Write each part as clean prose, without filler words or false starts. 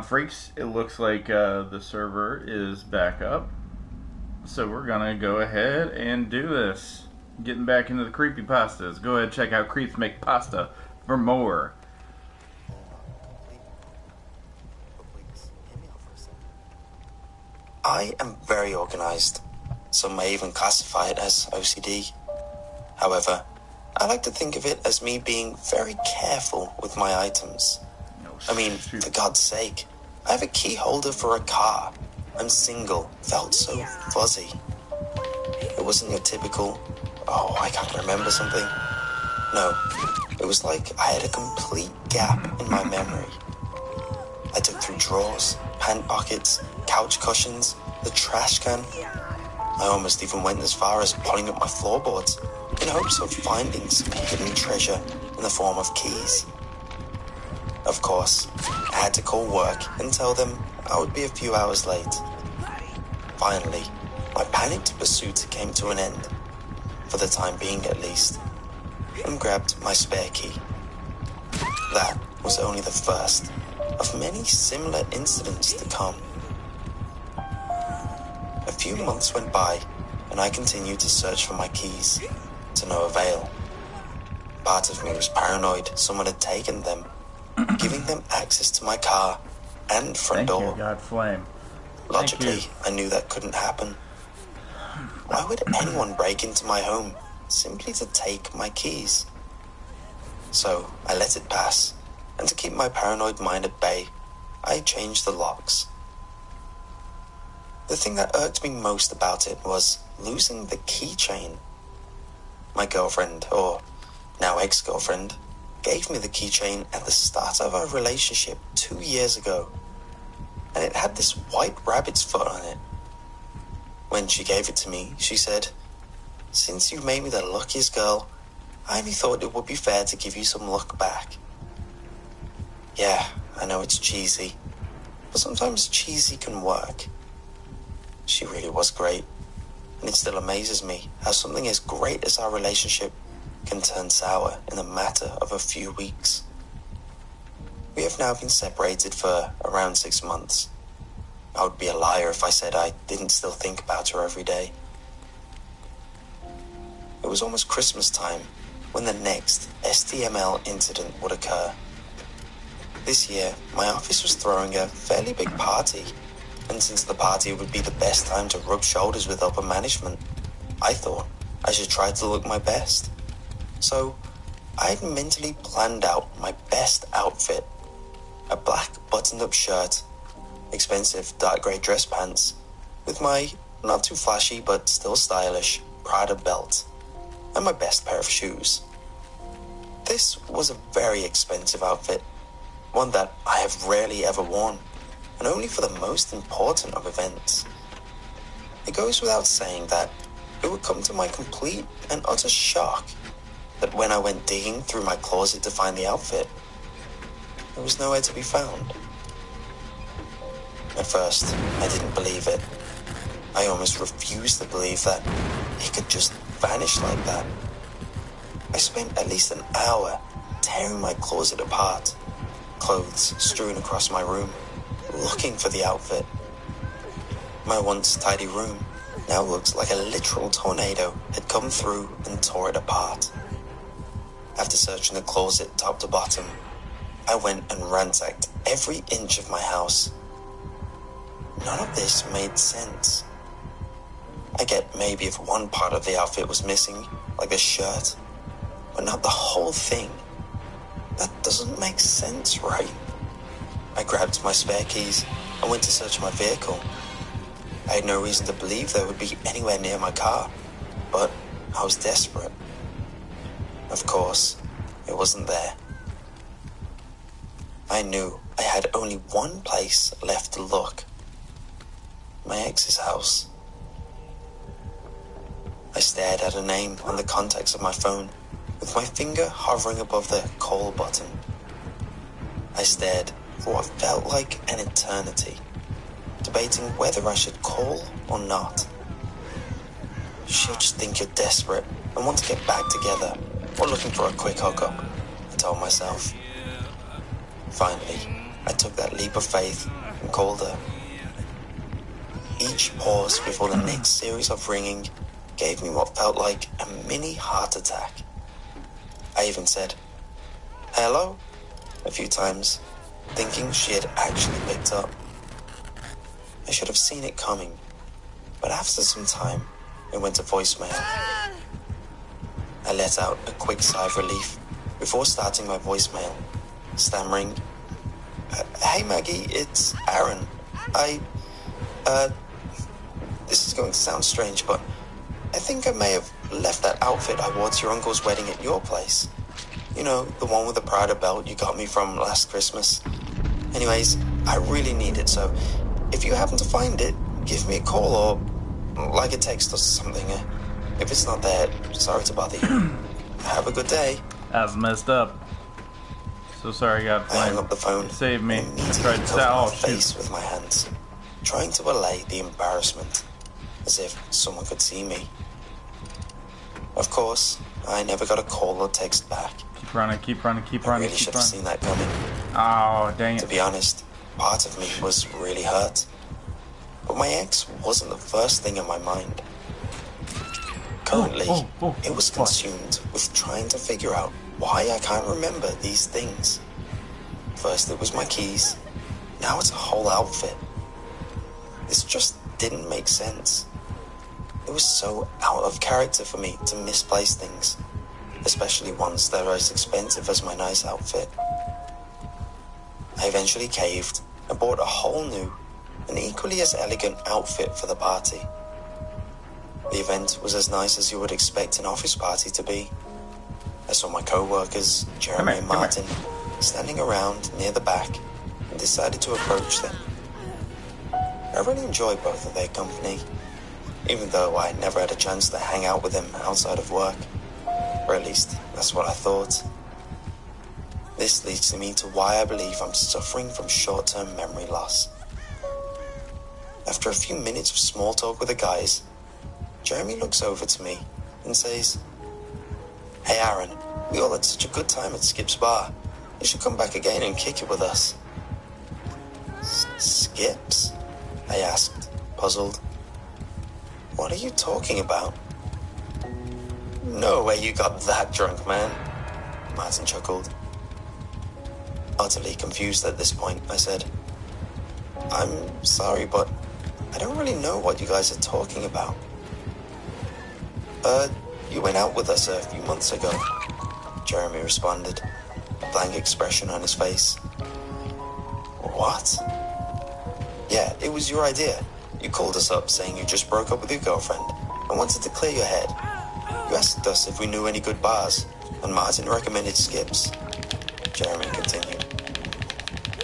Freaks, it looks like the server is back up. So we're gonna go ahead and do this. Getting back into the creepypastas. Go ahead and check out CreepsMcPasta for more. I am very organized. Some may even classify it as OCD. However, I like to think of it as me being very careful with my items. I mean, for God's sake, I have a key holder for a car. I'm single. Felt so fuzzy. It wasn't your typical, oh, I can't remember something. No, it was like I had a complete gap in my memory. I took through drawers, pant pockets, couch cushions, the trash can. I almost even went as far as pulling up my floorboards in hopes of finding some hidden treasure in the form of keys. Of course, I had to call work and tell them I would be a few hours late. Finally, my panicked pursuit came to an end, for the time being at least, and grabbed my spare key. That was only the first of many similar incidents to come. A few months went by, and I continued to search for my keys, to no avail. Part of me was paranoid someone had taken them, giving them access to my car and front door. Thank you, God Flame. Logically, I knew that couldn't happen. Why would anyone break into my home simply to take my keys? So I let it pass, and to keep my paranoid mind at bay, I changed the locks. The thing that irked me most about it was losing the keychain. My girlfriend, or now ex-girlfriend, gave me the keychain at the start of our relationship 2 years ago, and it had this white rabbit's foot on it. When she gave it to me, she said, "Since you've made me the luckiest girl, I only thought it would be fair to give you some luck back." Yeah, I know it's cheesy, but sometimes cheesy can work. She really was great, and it still amazes me how something as great as our relationship can turn sour in a matter of a few weeks. We have now been separated for around 6 months. I would be a liar if I said I didn't still think about her every day. It was almost Christmas time when the next STML incident would occur. This year, my office was throwing a fairly big party, and since the party would be the best time to rub shoulders with upper management, I thought I should try to look my best. So, I had mentally planned out my best outfit: a black buttoned-up shirt, expensive dark grey dress pants, with my not too flashy but still stylish Prada belt, and my best pair of shoes. This was a very expensive outfit, one that I have rarely ever worn, and only for the most important of events. It goes without saying that it would come to my complete and utter shock that when I went digging through my closet to find the outfit, it was nowhere to be found. At first, I didn't believe it. I almost refused to believe that it could just vanish like that. I spent at least an hour tearing my closet apart, clothes strewn across my room, looking for the outfit. My once tidy room now looked like a literal tornado had come through and tore it apart. After searching the closet top to bottom, I went and ransacked every inch of my house. None of this made sense. I get maybe if one part of the outfit was missing, like the shirt, but not the whole thing. That doesn't make sense, right? I grabbed my spare keys and went to search my vehicle. I had no reason to believe they would be anywhere near my car, but I was desperate. Of course, it wasn't there. I knew I had only one place left to look: my ex's house. I stared at a name on the contacts of my phone, with my finger hovering above the call button. I stared for what felt like an eternity, debating whether I should call or not. She'll just think you're desperate and want to get back together, or looking for a quick hookup, I told myself. Finally, I took that leap of faith and called her. Each pause before the next series of ringing gave me what felt like a mini heart attack. I even said, "Hello?" a few times, thinking she had actually picked up. I should have seen it coming, but after some time, it went to voicemail. I let out a quick sigh of relief before starting my voicemail, stammering, "Hey Maggie, it's Aaron. This is going to sound strange, but I think I may have left that outfit I wore to your uncle's wedding at your place. You know, the one with the Prada belt you got me from last Christmas. Anyways, I really need it, so if you happen to find it, give me a call or like a text or something. If it's not there, sorry to bother you. Have a good day." That's messed up. So sorry, I got I hung blamed. up the phone. Save me. And I immediately tried to covered oh, my shoot. face with my hands, trying to allay the embarrassment, as if someone could see me. Of course, I never got a call or text back. Keep running, keep running, keep I running, really keep should have running. seen that coming. Oh, dang To it. be honest, part of me was really hurt. But my ex wasn't the first thing in my mind. Currently, it was consumed with trying to figure out why I can't remember these things. First it was my keys, now it's a whole outfit. This just didn't make sense. It was so out of character for me to misplace things, especially ones that are as expensive as my nice outfit. I eventually caved and bought a whole new and equally as elegant outfit for the party. The event was as nice as you would expect an office party to be. I saw my co-workers, Jeremy and Martin, standing around near the back and decided to approach them. I really enjoyed both of their company, even though I never had a chance to hang out with them outside of work. Or at least, that's what I thought. This leads me to why I believe I'm suffering from short-term memory loss. After a few minutes of small talk with the guys, Jeremy looks over to me and says, "Hey Aaron, we all had such a good time at Skip's bar. You should come back again and kick it with us." "Skip's?" I asked, puzzled. "What are you talking about?" "No way you got that drunk, man," Martin chuckled. Utterly confused at this point, I said, "I'm sorry, but I don't really know what you guys are talking about." You went out with us a few months ago," Jeremy responded, a blank expression on his face. "What?" "Yeah, it was your idea. You called us up saying you just broke up with your girlfriend and wanted to clear your head. You asked us if we knew any good bars, and Martin recommended Skip's," Jeremy continued.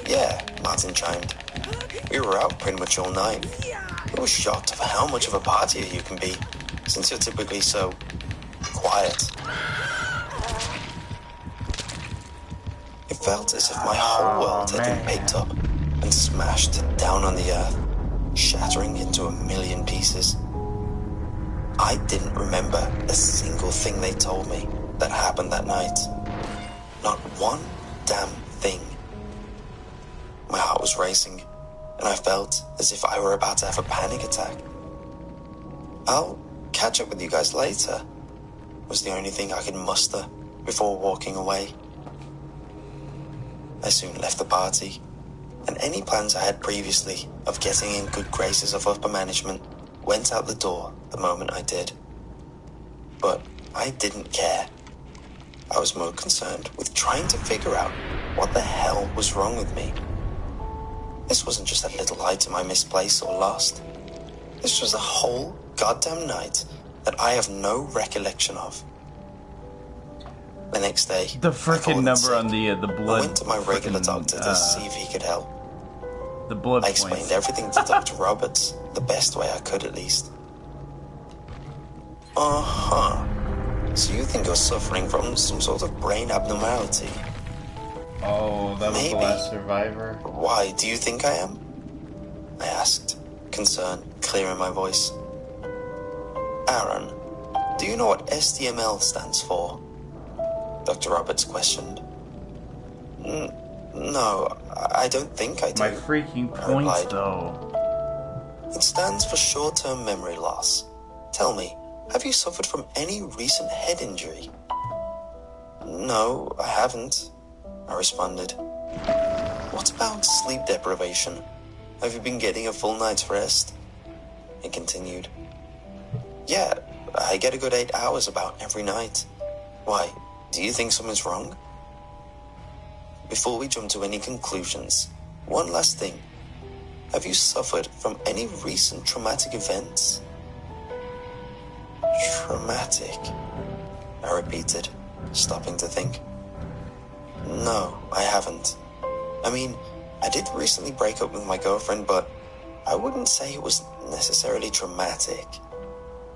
"Yeah," Martin chimed. "We were out pretty much all night. We were shocked of how much of a partier you can be, since you're typically so quiet." It felt as if my whole world had been picked up and smashed down on the earth, shattering into a million pieces. I didn't remember a single thing they told me that happened that night. Not one damn thing. My heart was racing, and I felt as if I were about to have a panic attack. "I'll catch up with you guys later," was the only thing I could muster before walking away. I soon left the party, and any plans I had previously of getting in good graces of upper management went out the door the moment I did. But I didn't care. I was more concerned with trying to figure out what the hell was wrong with me. This wasn't just a little item I misplaced or lost. This was a whole goddamn night that I have no recollection of. The next day, The freaking number on the blood. I went to my regular doctor to see if he could help. The blood I explained points. everything to Dr. Roberts, the best way I could at least. "Uh-huh. So you think you're suffering from some sort of brain abnormality?" Oh, that was Maybe. the last survivor. "Why do you think I am?" I asked, concern clear in my voice. "Aaron, do you know what SDML stands for?" Dr. Roberts questioned. No, I don't think I do. My freaking I points, replied. though. It stands for short-term memory loss. Tell me, have you suffered from any recent head injury? No, I haven't, I responded. What about sleep deprivation? Have you been getting a full night's rest? He continued. Yeah, I get a good 8 hours about every night. Why, do you think something's wrong? Before we jump to any conclusions, one last thing. Have you suffered from any recent traumatic events? Traumatic, I repeated, stopping to think. No, I haven't. I mean, I did recently break up with my girlfriend, but I wouldn't say it was necessarily traumatic,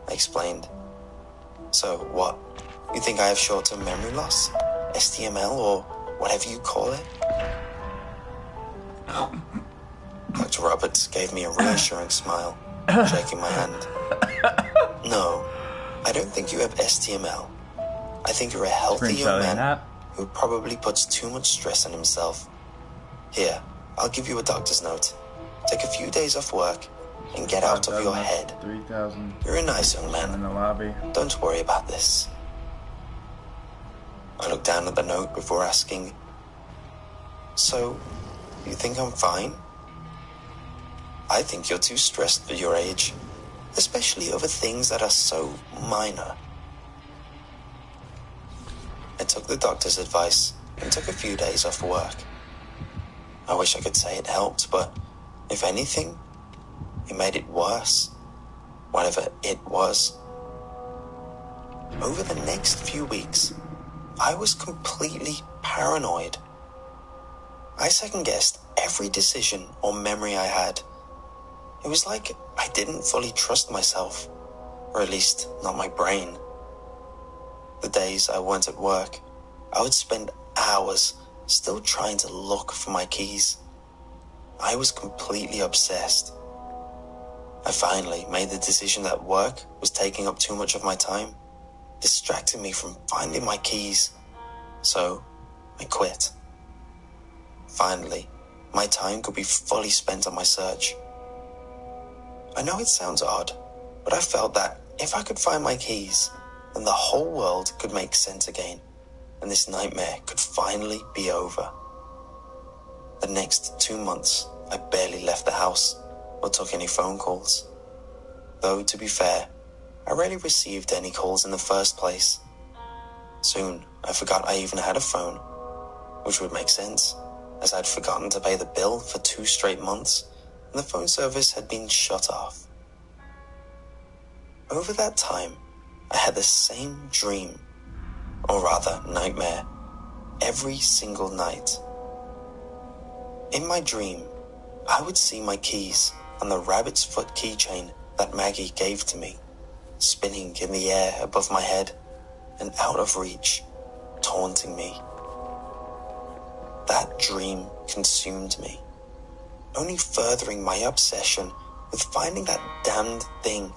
I explained. So what? You think I have short-term memory loss? STML or whatever you call it? Dr. Roberts gave me a reassuring smile, shaking my hand. No, I don't think you have STML. I think you're a healthy young man who probably puts too much stress on himself. Here, I'll give you a doctor's note. Take a few days off work and get out of your head. 3,000. You're a nice young man. In the lobby. Don't worry about this. I looked down at the note before asking, so, you think I'm fine? I think you're too stressed for your age, especially over things that are so minor. I took the doctor's advice and took a few days off work. I wish I could say it helped, but if anything, it made it worse, whatever it was. Over the next few weeks, I was completely paranoid. I second-guessed every decision or memory I had. It was like I didn't fully trust myself, or at least not my brain. The days I weren't at work, I would spend hours still trying to look for my keys. I was completely obsessed. I finally made the decision that work was taking up too much of my time, distracting me from finding my keys. So, I quit. Finally, my time could be fully spent on my search. I know it sounds odd, but I felt that if I could find my keys, then the whole world could make sense again, and this nightmare could finally be over. The next 2 months, I barely left the house or took any phone calls. Though, to be fair, I rarely received any calls in the first place. Soon, I forgot I even had a phone, which would make sense, as I'd forgotten to pay the bill for 2 straight months, and the phone service had been shut off. Over that time, I had the same dream, or rather nightmare, every single night. In my dream, I would see my keys on the rabbit's foot keychain that Maggie gave to me, spinning in the air above my head and out of reach, taunting me. That dream consumed me, only furthering my obsession with finding that damned thing.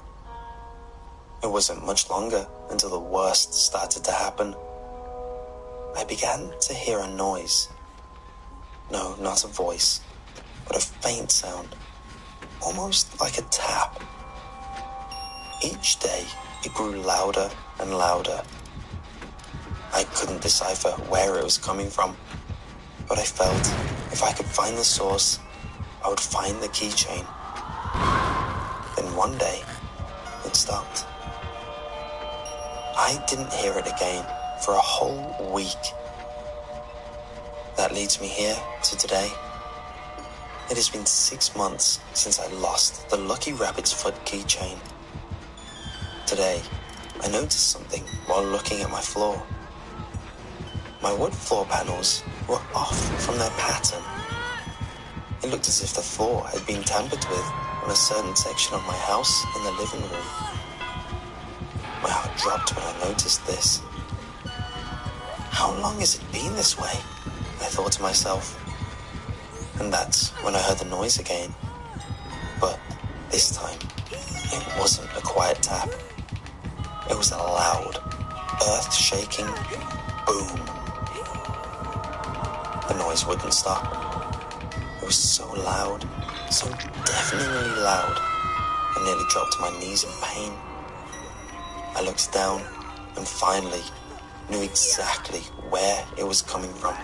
It wasn't much longer until the worst started to happen. I began to hear a noise. No, not a voice, but a faint sound, almost like a tap. Each day, it grew louder and louder. I couldn't decipher where it was coming from, but I felt if I could find the source, I would find the keychain. Then one day, it stopped. I didn't hear it again for a whole week. That leads me here to today. It has been 6 months since I lost the Lucky Rabbit's Foot keychain. Today, I noticed something while looking at my floor. My wood floor panels were off from their pattern. It looked as if the floor had been tampered with on a certain section of my house in the living room. My heart dropped when I noticed this. How long has it been this way? I thought to myself. And that's when I heard the noise again. But this time, it wasn't a quiet tap. It was a loud, earth-shaking boom. The noise wouldn't stop. It was so loud, so deafeningly loud, I nearly dropped to my knees in pain. I looked down and finally knew exactly where it was coming from.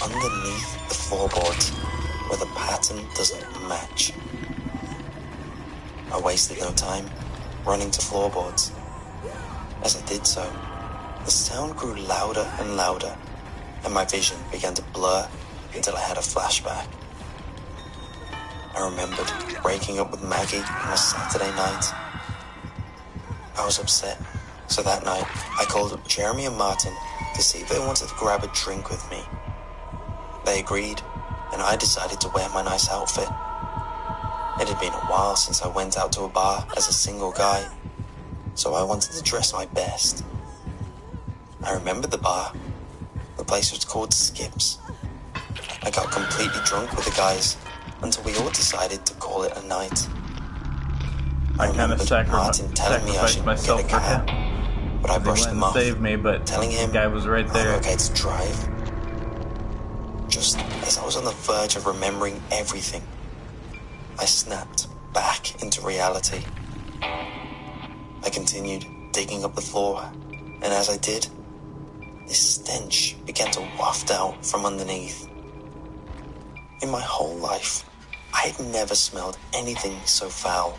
Underneath the floorboards, where the pattern doesn't match. I wasted no time running to floorboards. As I did so, the sound grew louder and louder, and my vision began to blur until I had a flashback. I remembered breaking up with Maggie on a Saturday night. I was upset, so that night I called up Jeremy and Martin to see if they wanted to grab a drink with me. They agreed, and I decided to wear my nice outfit. It had been a while since I went out to a bar as a single guy, so I wanted to dress my best. I remembered the bar. The place was called Skips. I got completely drunk with the guys until we all decided to call it a night. I kind of Martin telling me I sacrificed should myself get a for cab, him. but I brushed He them went off, and saved me, but telling him the guy was right there. I'm okay to drive. Just as I was on the verge of remembering everything, I snapped back into reality. I continued digging up the floor, and as I did, this stench began to waft out from underneath. In my whole life, I had never smelled anything so foul.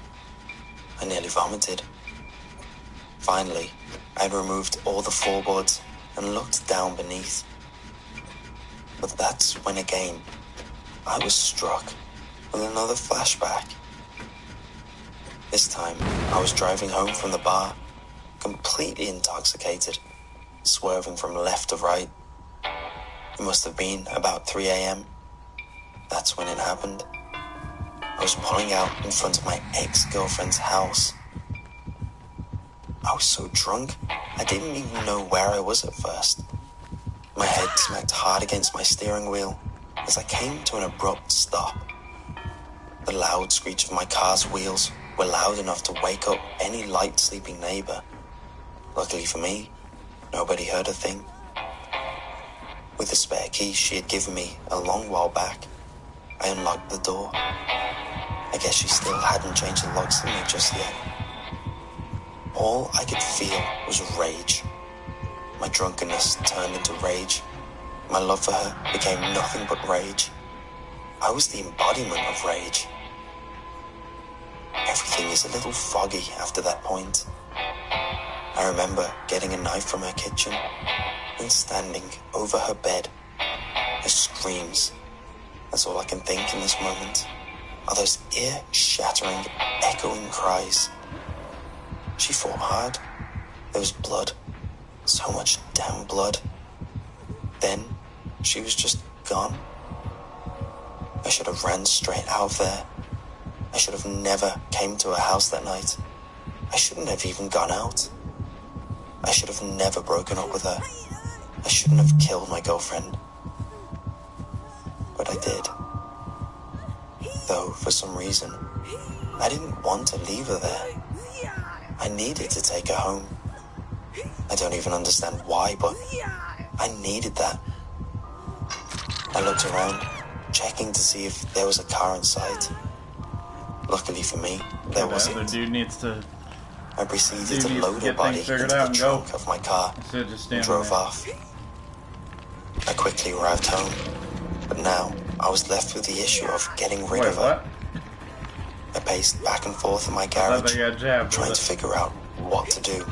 I nearly vomited. Finally, I had removed all the floorboards and looked down beneath. But that's when again, I was struck with another flashback. This time, I was driving home from the bar, completely intoxicated, swerving from left to right. It must have been about 3 a.m. That's when it happened. I was pulling out in front of my ex-girlfriend's house. I was so drunk, I didn't even know where I was at first. My head smacked hard against my steering wheel as I came to an abrupt stop. The loud screech of my car's wheels were loud enough to wake up any light sleeping neighbor. Luckily for me, nobody heard a thing. With the spare key she had given me a long while back, I unlocked the door. I guess she still hadn't changed the locks on me just yet. All I could feel was rage. My drunkenness turned into rage. My love for her became nothing but rage. I was the embodiment of rage. Everything is a little foggy after that point. I remember getting a knife from her kitchen and standing over her bed. Her screams. That's all I can think in this moment. Are those ear-shattering, echoing cries. She fought hard. There was blood. So much damn blood. Then, she was just gone. I should have ran straight out of there. I should have never came to her house that night. I shouldn't have even gone out. I should have never broken up with her. I shouldn't have killed my girlfriend. But I did. Though, for some reason, I didn't want to leave her there. I needed to take her home. I don't even understand why, but I needed that. I looked around, checking to see if there was a car in sight. Luckily for me, there wasn't. The dude needs to. I proceeded to load her body into the trunk of my car and drove off. I quickly arrived home, but now I was left with the issue of getting rid of her. I paced back and forth in my garage, trying to figure out what to do,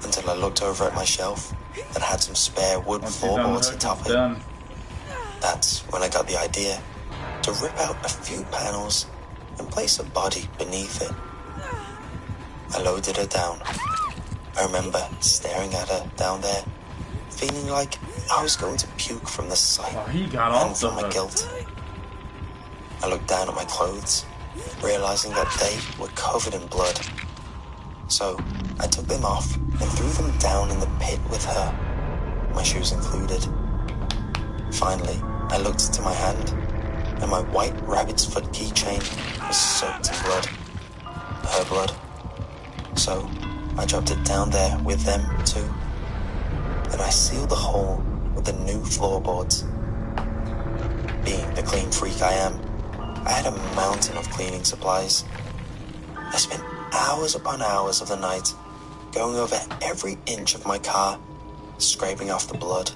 until I looked over at my shelf that had some spare wood floorboards atop it. That's when I got the idea to rip out a few panels and place a body beneath it. I loaded her down. I remember staring at her down there, feeling like I was going to puke from the sight and from my guilt. I looked down at my clothes, realizing that they were covered in blood. So I took them off and threw them down in the pit with her, my shoes included. Finally, I looked to my hand, and my white rabbit's foot keychain was soaked in blood. Her blood. So I dropped it down there with them too. Then I sealed the hole with with the new floorboards. Being the clean freak I am, I had a mountain of cleaning supplies. I spent hours upon hours of the night going over every inch of my car, scraping off the blood.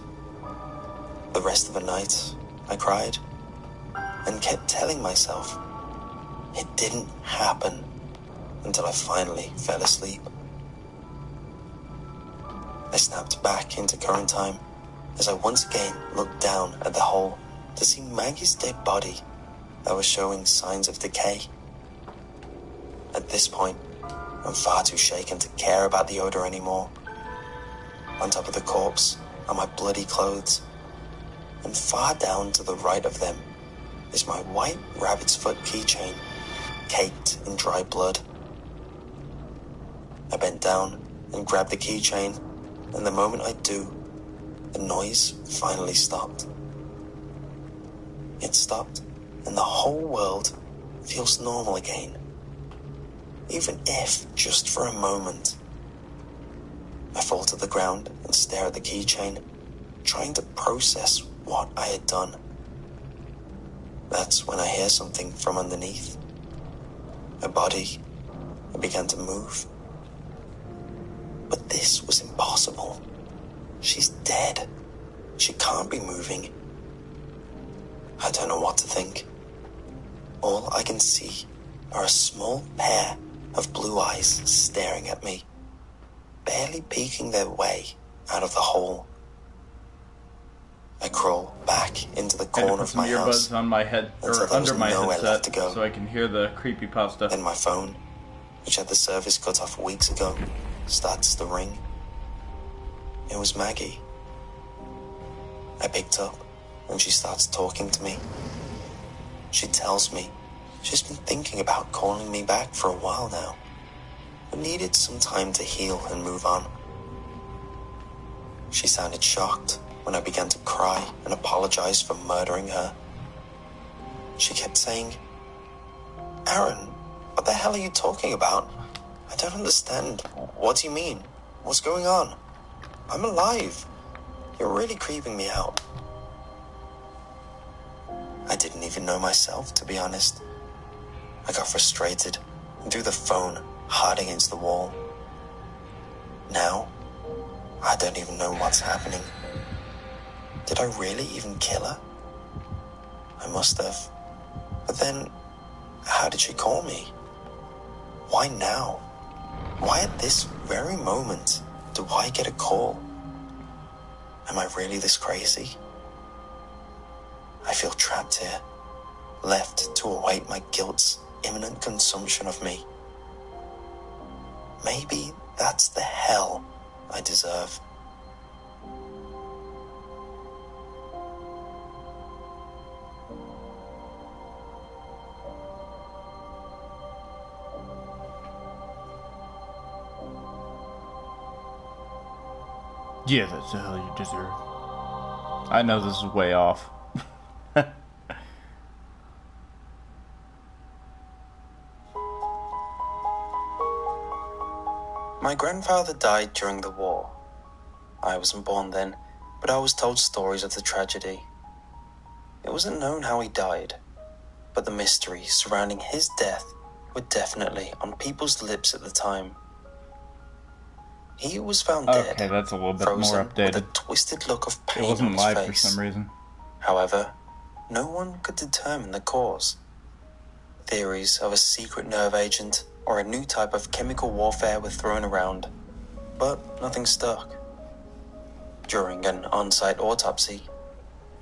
The rest of the night, I cried and kept telling myself it didn't happen until I finally fell asleep. I snapped back into current time as I once again looked down at the hole to see Maggie's dead body that was showing signs of decay. At this point, I'm far too shaken to care about the odor anymore. On top of the corpse are my bloody clothes, and far down to the right of them is my white rabbit's foot keychain, caked in dry blood. I bent down and grabbed the keychain, and the moment I do, the noise finally stopped. It stopped, and the whole world feels normal again. Even if just for a moment. I fall to the ground and stare at the keychain, trying to process what I had done. That's when I hear something from underneath. A body. It began to move. But this was impossible. She's dead. She can't be moving. I don't know what to think. All I can see are a small pair of blue eyes staring at me, barely peeking their way out of the hole. I crawl back into the corner of my house. On my head, or under my headset, to go, so I can hear the creepypasta. Then my phone, which had the service cut off weeks ago, starts to ring. It was Maggie. I picked up, and she starts talking to me. She tells me she's been thinking about calling me back for a while now, but needed some time to heal and move on. She sounded shocked when I began to cry and apologize for murdering her. She kept saying, "Aaron, what the hell are you talking about? I don't understand. What do you mean? What's going on? I'm alive. You're really creeping me out." I didn't even know myself, to be honest. I got frustrated and threw the phone hard against the wall. Now, I don't even know what's happening. Did I really even kill her? I must have. But then, how did she call me? Why now? Why at this very moment do I get a call? Am I really this crazy? I feel trapped here, left to await my guilt's imminent consumption of me. Maybe that's the hell I deserve. Yeah, that's the hell you deserve. I know this is way off. My grandfather died during the war. I wasn't born then, but I was told stories of the tragedy. It wasn't known how he died, but the mysteries surrounding his death were definitely on people's lips at the time. He was found dead, okay, that's a little bit more frozen updated. with a twisted look of pain it wasn't on his live face. For some reason. However, no one could determine the cause. Theories of a secret nerve agent or a new type of chemical warfare were thrown around, but nothing stuck. During an on-site autopsy,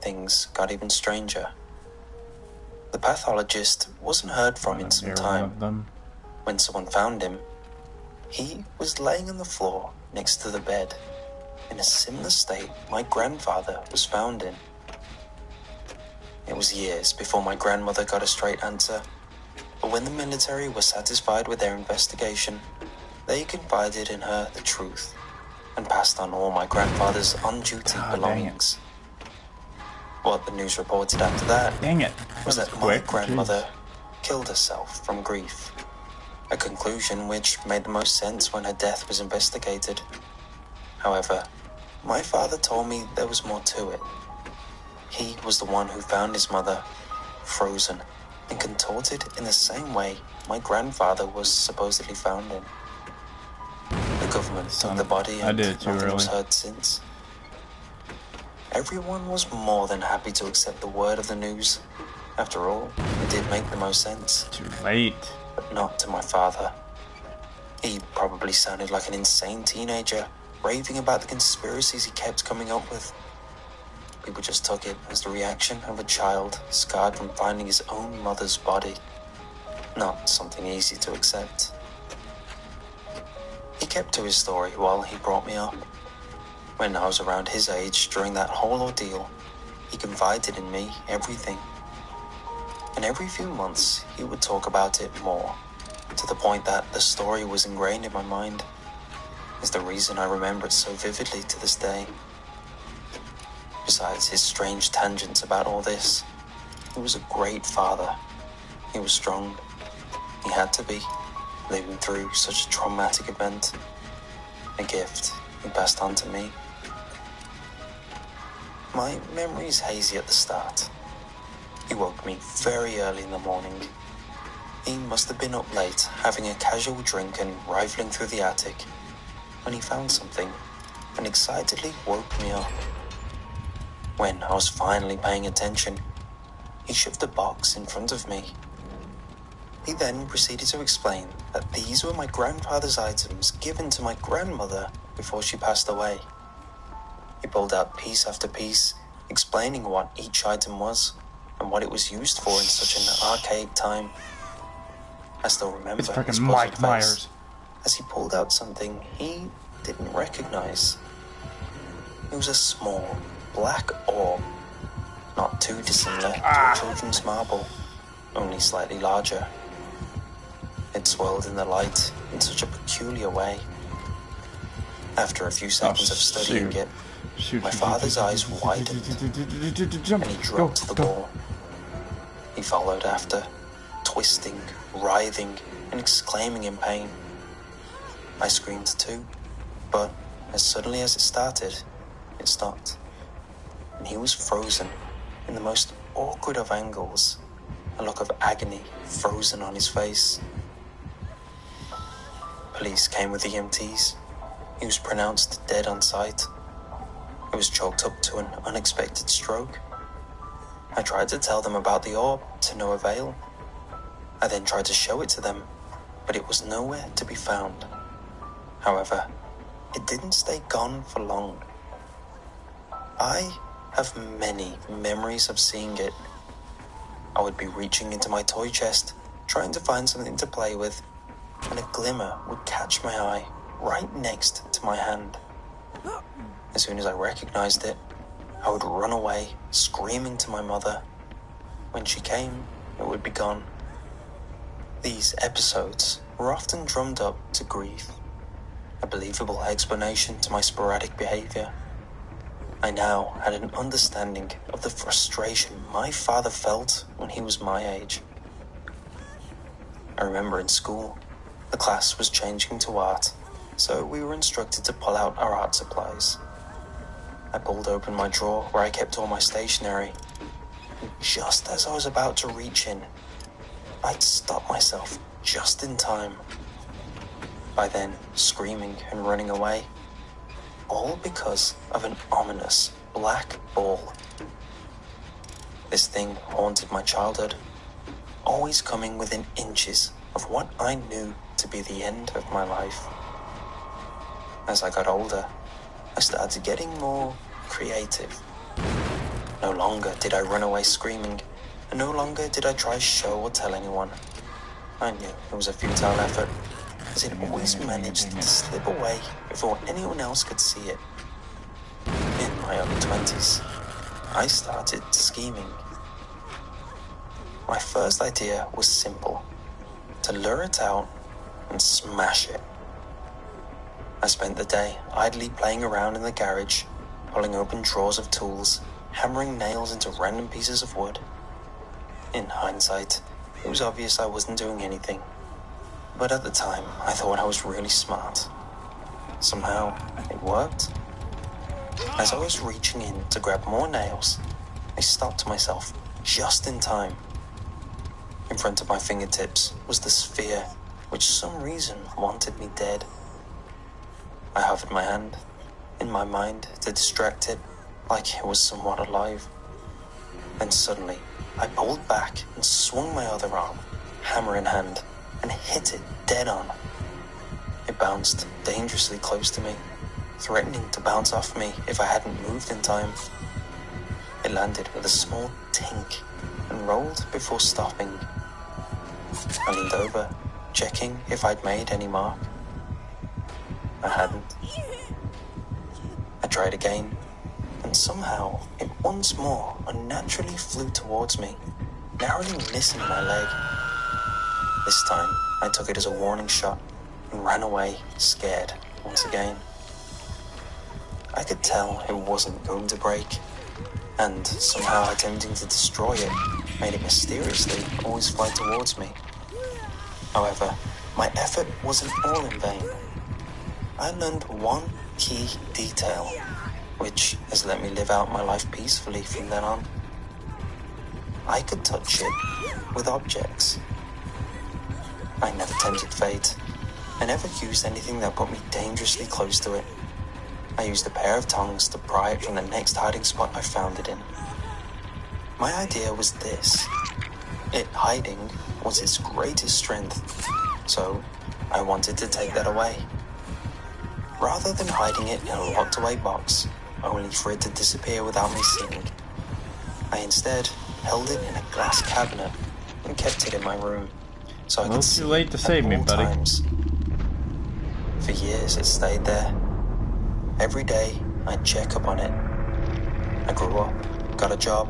things got even stranger. The pathologist wasn't heard from in some time. When someone found him, he was laying on the floor next to the bed, in a similar state my grandfather was found in. It was years before my grandmother got a straight answer, but when the military were satisfied with their investigation, they confided in her the truth and passed on all my grandfather's on-duty belongings. What the news reported after that was that my grandmother killed herself from grief, a conclusion which made the most sense when her death was investigated. However, my father told me there was more to it. He was the one who found his mother, frozen and contorted in the same way my grandfather was supposedly found in. The government took the body and nothing was heard since. Everyone was more than happy to accept the word of the news. After all, it did make the most sense. Too late. But not to my father. He probably sounded like an insane teenager, raving about the conspiracies he kept coming up with. People just took it as the reaction of a child scarred from finding his own mother's body. Not something easy to accept. He kept to his story while he brought me up. When I was around his age during that whole ordeal, he confided in me everything. And every few months, he would talk about it more, to the point that the story was ingrained in my mind. Is the reason I remember it so vividly to this day. Besides his strange tangents about all this, he was a great father. He was strong. He had to be, living through such a traumatic event. A gift he passed on to me. My memory is hazy at the start. He woke me very early in the morning. He must have been up late, having a casual drink and rifling through the attic, when he found something and excitedly woke me up. When I was finally paying attention, he shoved a box in front of me. He then proceeded to explain that these were my grandfather's items given to my grandmother before she passed away. He pulled out piece after piece, explaining what each item was and what it was used for in such an archaic time. I still remember it's freaking his Mike puzzled face Myers as he pulled out something he didn't recognize. It was a small, black orb, not too dissimilar to a children's marble, only slightly larger. It swirled in the light in such a peculiar way. After a few seconds of studying it, my father's eyes widened, and he dropped to the ball. He followed after, twisting, writhing, and exclaiming in pain. I screamed too, but as suddenly as it started, it stopped, and he was frozen in the most awkward of angles, a look of agony frozen on his face. Police came with EMTs. He was pronounced dead on sight. It was chalked up to an unexpected stroke. I tried to tell them about the orb, to no avail. I then tried to show it to them, but it was nowhere to be found. However, it didn't stay gone for long. I have many memories of seeing it. I would be reaching into my toy chest, trying to find something to play with, and a glimmer would catch my eye right next to my hand. As soon as I recognized it, I would run away, screaming to my mother. When she came, it would be gone. These episodes were often drummed up to grief, a believable explanation to my sporadic behavior. I now had an understanding of the frustration my father felt when he was my age. I remember in school, the class was changing to art, so we were instructed to pull out our art supplies. I pulled open my drawer where I kept all my stationery, and just as I was about to reach in, I'd stopped myself just in time. By then, screaming and running away, all because of an ominous black ball. This thing haunted my childhood, always coming within inches of what I knew to be the end of my life. As I got older, I started getting more creative. No longer did I run away screaming, and no longer did I try to show or tell anyone. I knew it was a futile effort, as it always managed to slip away before anyone else could see it. In my early 20s, I started scheming. My first idea was simple: to lure it out and smash it. I spent the day idly playing around in the garage, pulling open drawers of tools, hammering nails into random pieces of wood. In hindsight, it was obvious I wasn't doing anything, but at the time I thought I was really smart. Somehow, it worked. As I was reaching in to grab more nails, I stopped myself just in time. In front of my fingertips was the sphere, which for some reason wanted me dead. I hovered my hand, in my mind, to distract it, like it was somewhat alive. Then suddenly, I pulled back and swung my other arm, hammer in hand, and hit it dead on. It bounced dangerously close to me, threatening to bounce off me if I hadn't moved in time. It landed with a small tink and rolled before stopping. I leaned over, checking if I'd made any mark. I hadn't. I tried again, and somehow it once more unnaturally flew towards me, narrowly missing my leg. This time, I took it as a warning shot and ran away, scared once again. I could tell it wasn't going to break, and somehow attempting to destroy it made it mysteriously always fly towards me. However, my effort wasn't all in vain. I learned one key detail, which has let me live out my life peacefully from then on. I could touch it with objects. I never tempted fate. I never used anything that put me dangerously close to it. I used a pair of tongs to pry it from the next hiding spot I found it in. My idea was this. It hiding was its greatest strength, so I wanted to take that away. Rather than hiding it in a locked-away box, only for it to disappear without me seeing, I instead held it in a glass cabinet and kept it in my room, so I could see too late to it save at me, all buddy. times. For years it stayed there. Every day I'd check up on it. I grew up, got a job.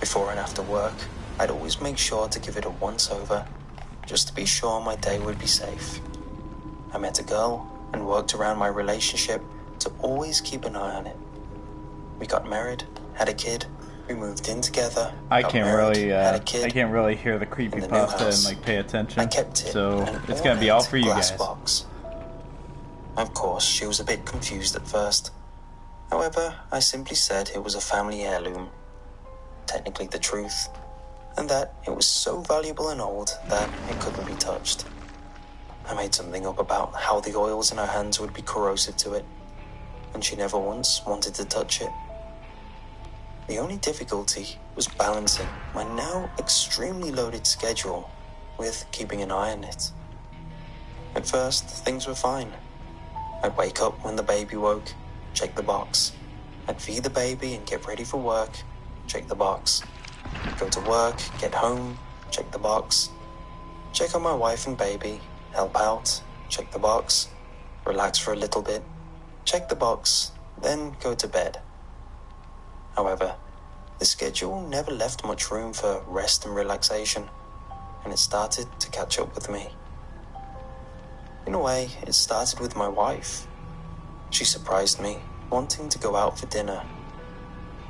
Before and after work, I'd always make sure to give it a once-over, just to be sure my day would be safe. I met a girl and worked around my relationship to always keep an eye on it. We got married, had a kid, we moved in together. I can't really hear the In the new creepypasta house, and pay attention. I kept it So in an it's gonna be all ornate for you glass guys. box. Of course, she was a bit confused at first. However, I simply said it was a family heirloom, technically the truth, and that it was so valuable and old that it couldn't be touched. I made something up about how the oils in her hands would be corrosive to it, and she never once wanted to touch it. The only difficulty was balancing my now extremely loaded schedule with keeping an eye on it. At first, things were fine. I'd wake up when the baby woke, check the box. I'd feed the baby and get ready for work, check the box. Go to work, get home, check the box. Check on my wife and baby, help out, check the box. Relax for a little bit, check the box, then go to bed. However, the schedule never left much room for rest and relaxation, and it started to catch up with me. In a way, it started with my wife. She surprised me, wanting to go out for dinner.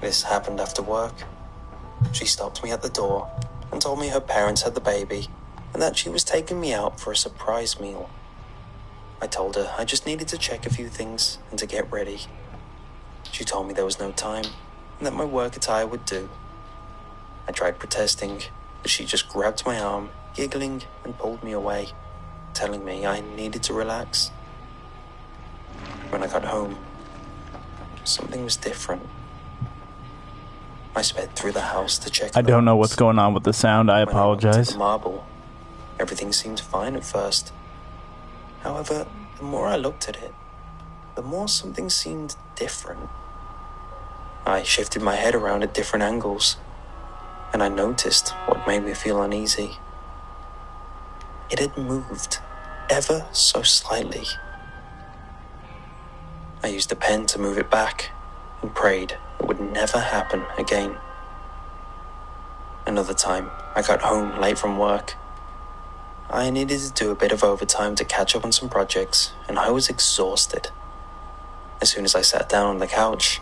This happened after work. She stopped me at the door and told me her parents had the baby and that she was taking me out for a surprise meal. I told her I just needed to check a few things and to get ready. She told me there was no time and that my work attire would do. I tried protesting, but she just grabbed my arm, giggling, and pulled me away, telling me I needed to relax. When I got home, something was different. I sped through the house to check. I don't know what's going on with the sound. I When I looked at apologize. the marble, everything seemed fine at first. However, the more I looked at it, the more something seemed different. I shifted my head around at different angles, and I noticed what made me feel uneasy. It had moved, ever so slightly. I used a pen to move it back, and prayed it would never happen again. Another time, I got home late from work. I needed to do a bit of overtime to catch up on some projects, and I was exhausted. As soon as I sat down on the couch,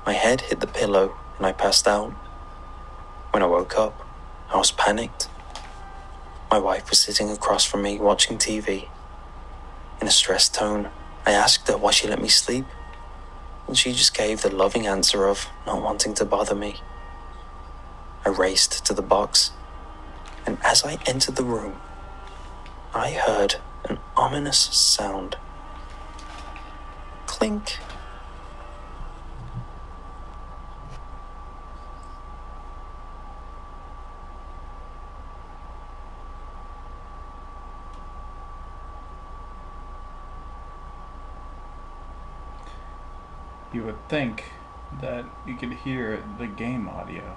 my head hit the pillow and I passed out. When I woke up, I was panicked. My wife was sitting across from me watching TV. In a stressed tone, I asked her why she let me sleep. and she just gave the loving answer of not wanting to bother me. I raced to the box, and as I entered the room, I heard an ominous sound. Clink. You would think that you could hear the game audio.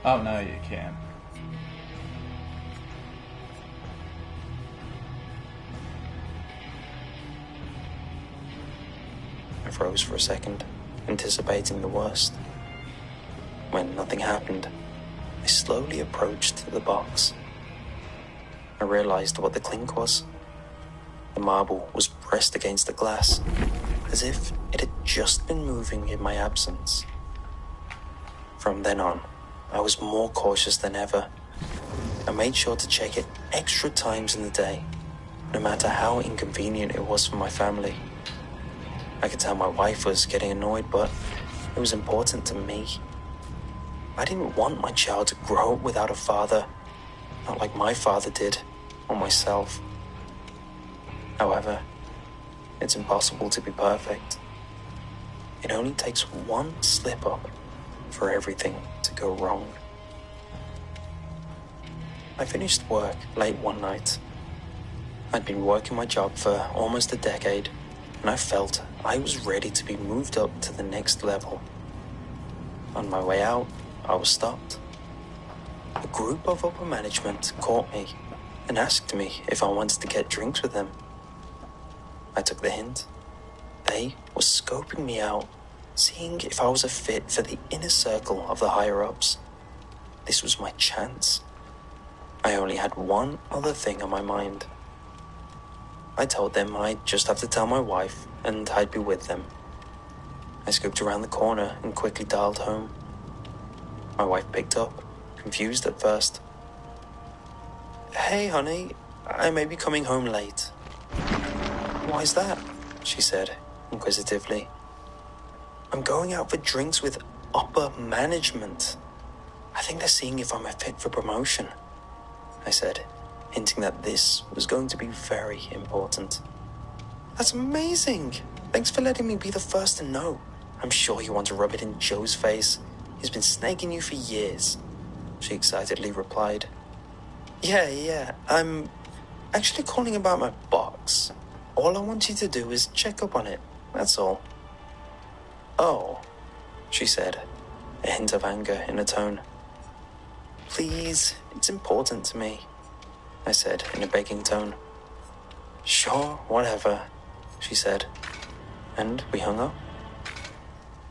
Oh, no, you can't. I froze for a second, anticipating the worst. When nothing happened, I slowly approached the box. I realized what the clink was. The marble was pressed against the glass, as if it had just been moving in my absence. From then on, I was more cautious than ever. I made sure to check it extra times in the day, no matter how inconvenient it was for my family. I could tell my wife was getting annoyed, but it was important to me. I didn't want my child to grow up without a father, not like my father did, or myself. However, it's impossible to be perfect. It only takes one slip up for everything to go wrong. I finished work late one night. I'd been working my job for almost a decade, and I felt I was ready to be moved up to the next level. On my way out, I was stopped. A group of upper management caught me and asked me if I wanted to get drinks with them. I took the hint. They were scoping me out, seeing if I was a fit for the inner circle of the higher-ups. This was my chance. I only had one other thing on my mind. I told them I'd just have to tell my wife and I'd be with them. I scooped around the corner and quickly dialed home. My wife picked up, confused at first. "Hey, honey, I may be coming home late." "Why's that?" she said, inquisitively. "I'm going out for drinks with upper management. I think they're seeing if I'm a fit for promotion," I said, hinting that this was going to be very important. "That's amazing! Thanks for letting me be the first to know. I'm sure you want to rub it in Joe's face. He's been snagging you for years," she excitedly replied. Yeah, I'm actually calling about my box. All I want you to do is check up on it, that's all." "Oh," she said, a hint of anger in her tone. "Please, it's important to me," I said in a begging tone. "Sure, whatever," she said, and we hung up.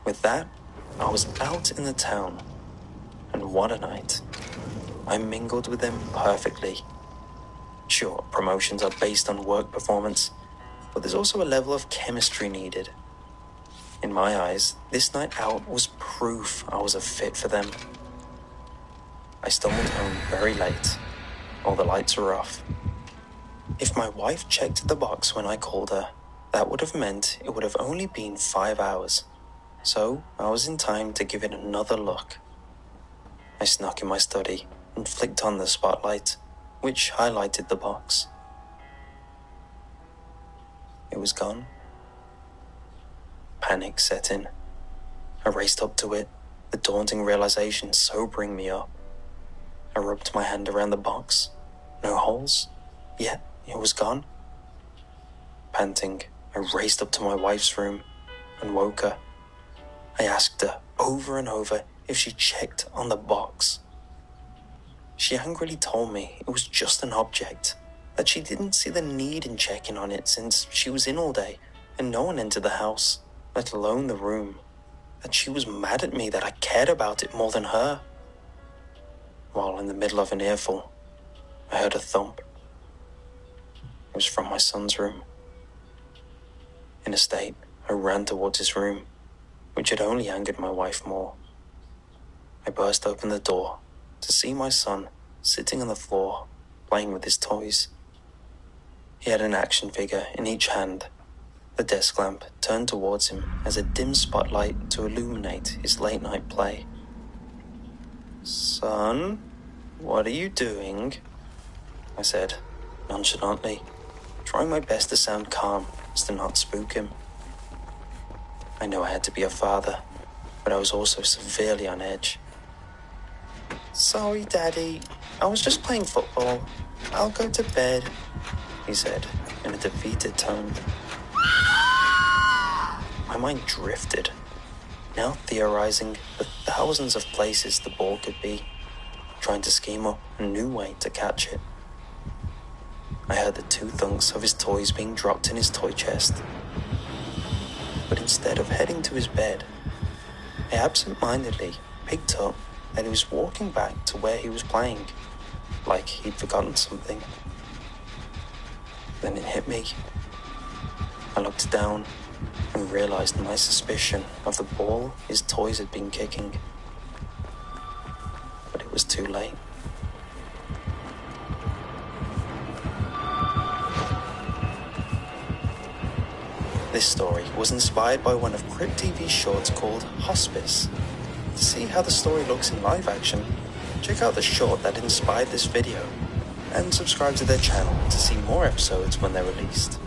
With that, I was out in the town, and what a night. I mingled with them perfectly. Sure, promotions are based on work performance, but there's also a level of chemistry needed. In my eyes, this night out was proof I was a fit for them. I stumbled home very late. All the lights were off. If my wife checked the box when I called her, that would have meant it would have only been 5 hours. So I was in time to give it another look. I snuck in my study and flicked on the spotlight, which highlighted the box. It was gone. Panic set in. I raced up to it, the daunting realization sobering me up. I rubbed my hand around the box. No holes. Yet it was gone. Panting, I raced up to my wife's room and woke her. I asked her over and over if she checked on the box. She angrily told me it was just an object, that she didn't see the need in checking on it since she was in all day and no one entered the house, let alone the room, that she was mad at me that I cared about it more than her. While in the middle of an earful, I heard a thump. It was from my son's room. In a state, I ran towards his room, which had only angered my wife more. I burst open the door to see my son sitting on the floor, playing with his toys. He had an action figure in each hand, the desk lamp turned towards him as a dim spotlight to illuminate his late-night play. "Son, what are you doing?" I said, nonchalantly, trying my best to sound calm as to not spook him. I knew I had to be a father, but I was also severely on edge. "Sorry, Daddy. I was just playing football. I'll go to bed," he said in a defeated tone. My mind drifted, now theorizing the thousands of places the ball could be, trying to scheme up a new way to catch it. I heard the two thunks of his toys being dropped in his toy chest. But instead of heading to his bed, I absent-mindedly picked up that he was walking back to where he was playing, like he'd forgotten something. Then it hit me. I looked down and realized my suspicion of the ball his toys had been kicking. But it was too late. This story was inspired by one of Crypt TV's shorts called Hospice. To see how the story looks in live action, check out the short that inspired this video, and subscribe to their channel to see more episodes when they're released.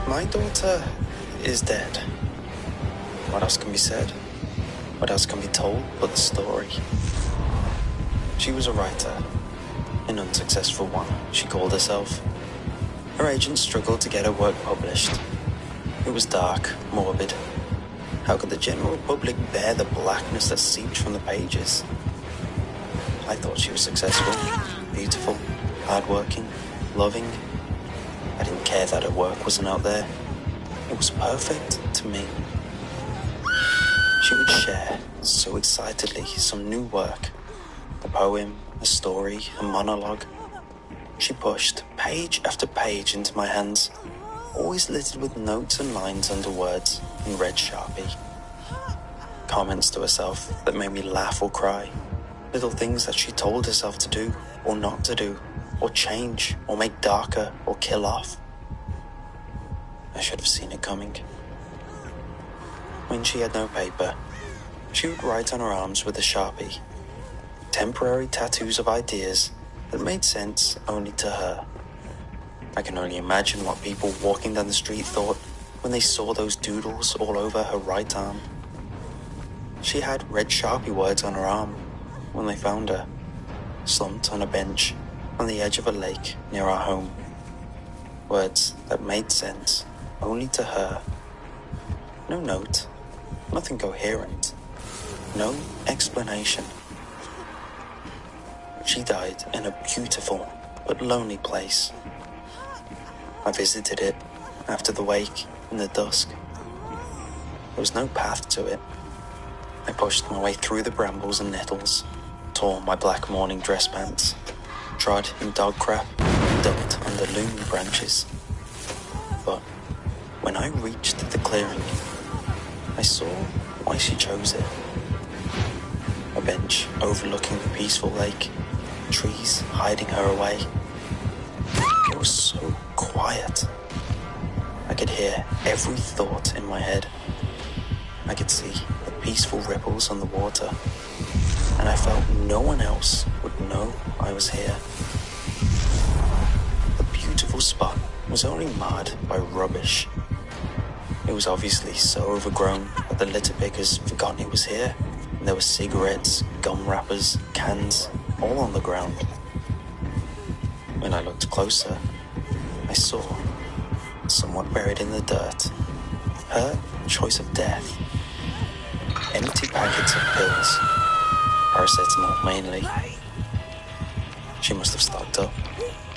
My daughter is dead. What else can be said? What else can be told but the story? She was a writer, an unsuccessful one, she called herself. Her agent struggled to get her work published. It was dark, morbid. How could the general public bear the blackness that seeped from the pages? I thought she was successful, beautiful, hardworking, loving. I didn't care that her work wasn't out there. It was perfect to me. She would share, so excitedly, some new work. A poem, a story, a monologue. She pushed page after page into my hands, always littered with notes and lines under words in red Sharpie. Comments to herself that made me laugh or cry. Little things that she told herself to do or not to do, or change, or make darker, or kill off. I should have seen it coming. When she had no paper, she would write on her arms with a Sharpie. Temporary tattoos of ideas that made sense only to her. I can only imagine what people walking down the street thought when they saw those doodles all over her right arm. She had red Sharpie words on her arm when they found her, slumped on a bench on the edge of a lake near our home. Words that made sense only to her. No note, nothing coherent, no explanation. She died in a beautiful but lonely place. I visited it after the wake in the dusk. There was no path to it. I pushed my way through the brambles and nettles, tore my black morning dress pants, trod in dog crap, ducked under looming branches. But when I reached the clearing, I saw why she chose it. A bench overlooking the peaceful lake, trees hiding her away. It was so quiet. I could hear every thought in my head. I could see the peaceful ripples on the water, and I felt no one else would know I was here. The beautiful spot was only marred by rubbish. It was obviously so overgrown that the litter pickers forgot it was here. And there were cigarettes, gum wrappers, cans, all on the ground. When I looked closer, I saw, somewhat buried in the dirt, her choice of death. Empty packets of pills, paracetamol mainly. She must have stocked up,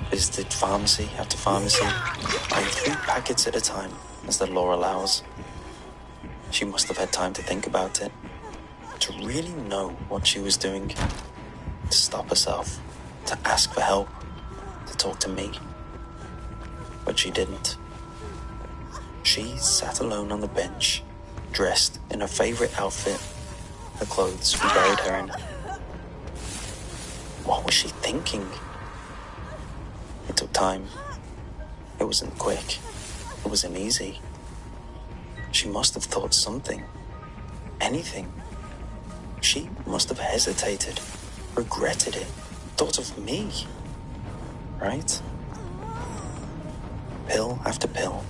visited pharmacy after pharmacy, buying 3 packets at a time, as the law allows. She must have had time to think about it, to really know what she was doing, to stop herself, to ask for help, to talk to me. But she didn't. She sat alone on the bench, dressed in her favorite outfit, the clothes we buried her in. What was she thinking? It took time. It wasn't quick. It wasn't easy. She must have thought something. Anything. She must have hesitated, regretted it, thought of me. Right? Pill after pill,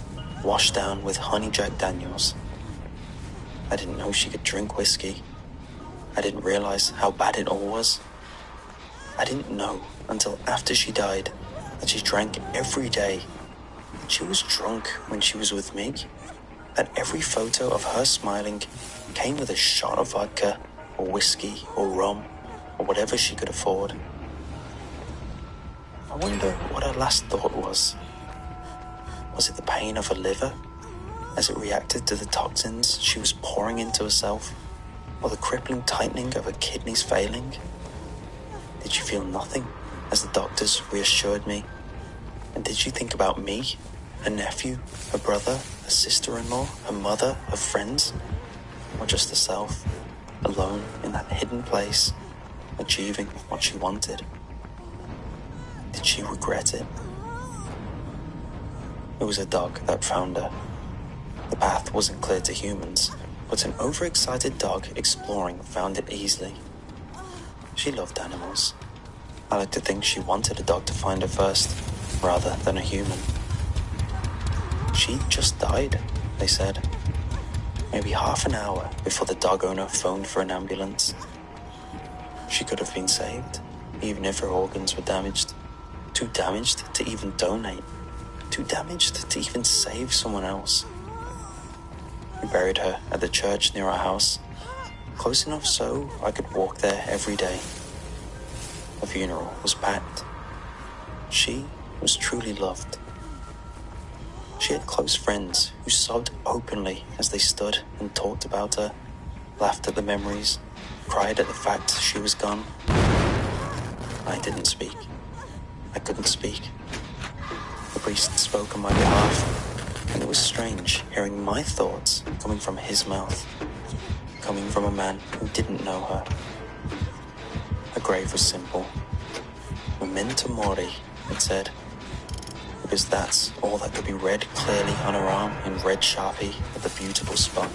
washed down with honey Jack Daniels. I didn't know she could drink whiskey. I didn't realize how bad it all was. I didn't know until after she died that she drank every day. She was drunk when she was with me. That every photo of her smiling came with a shot of vodka or whiskey or rum or whatever she could afford. I wonder what her last thought was. Was it the pain of her liver as it reacted to the toxins she was pouring into herself, or the crippling tightening of her kidneys failing? Did she feel nothing as the doctors reassured me? And did she think about me, her nephew, her brother, her sister-in-law, her mother, her friends, or just herself, alone in that hidden place, achieving what she wanted? Did she regret it? It was a dog that found her. The path wasn't clear to humans, but an overexcited dog exploring found it easily. She loved animals. I like to think she wanted a dog to find her first, rather than a human. She just died, they said. Maybe half an hour before the dog owner phoned for an ambulance. She could have been saved, even if her organs were damaged. Too damaged to even donate. Too damaged to even save someone else. We buried her at the church near our house, close enough so I could walk there every day. The funeral was packed. She was truly loved. She had close friends who sobbed openly as they stood and talked about her, laughed at the memories, cried at the fact she was gone. I didn't speak. I couldn't speak. The priest spoke on my behalf, and it was strange hearing my thoughts coming from his mouth, coming from a man who didn't know her. Her grave was simple. Memento Mori, it said, because that's all that could be read clearly on her arm in red Sharpie at the beautiful spot.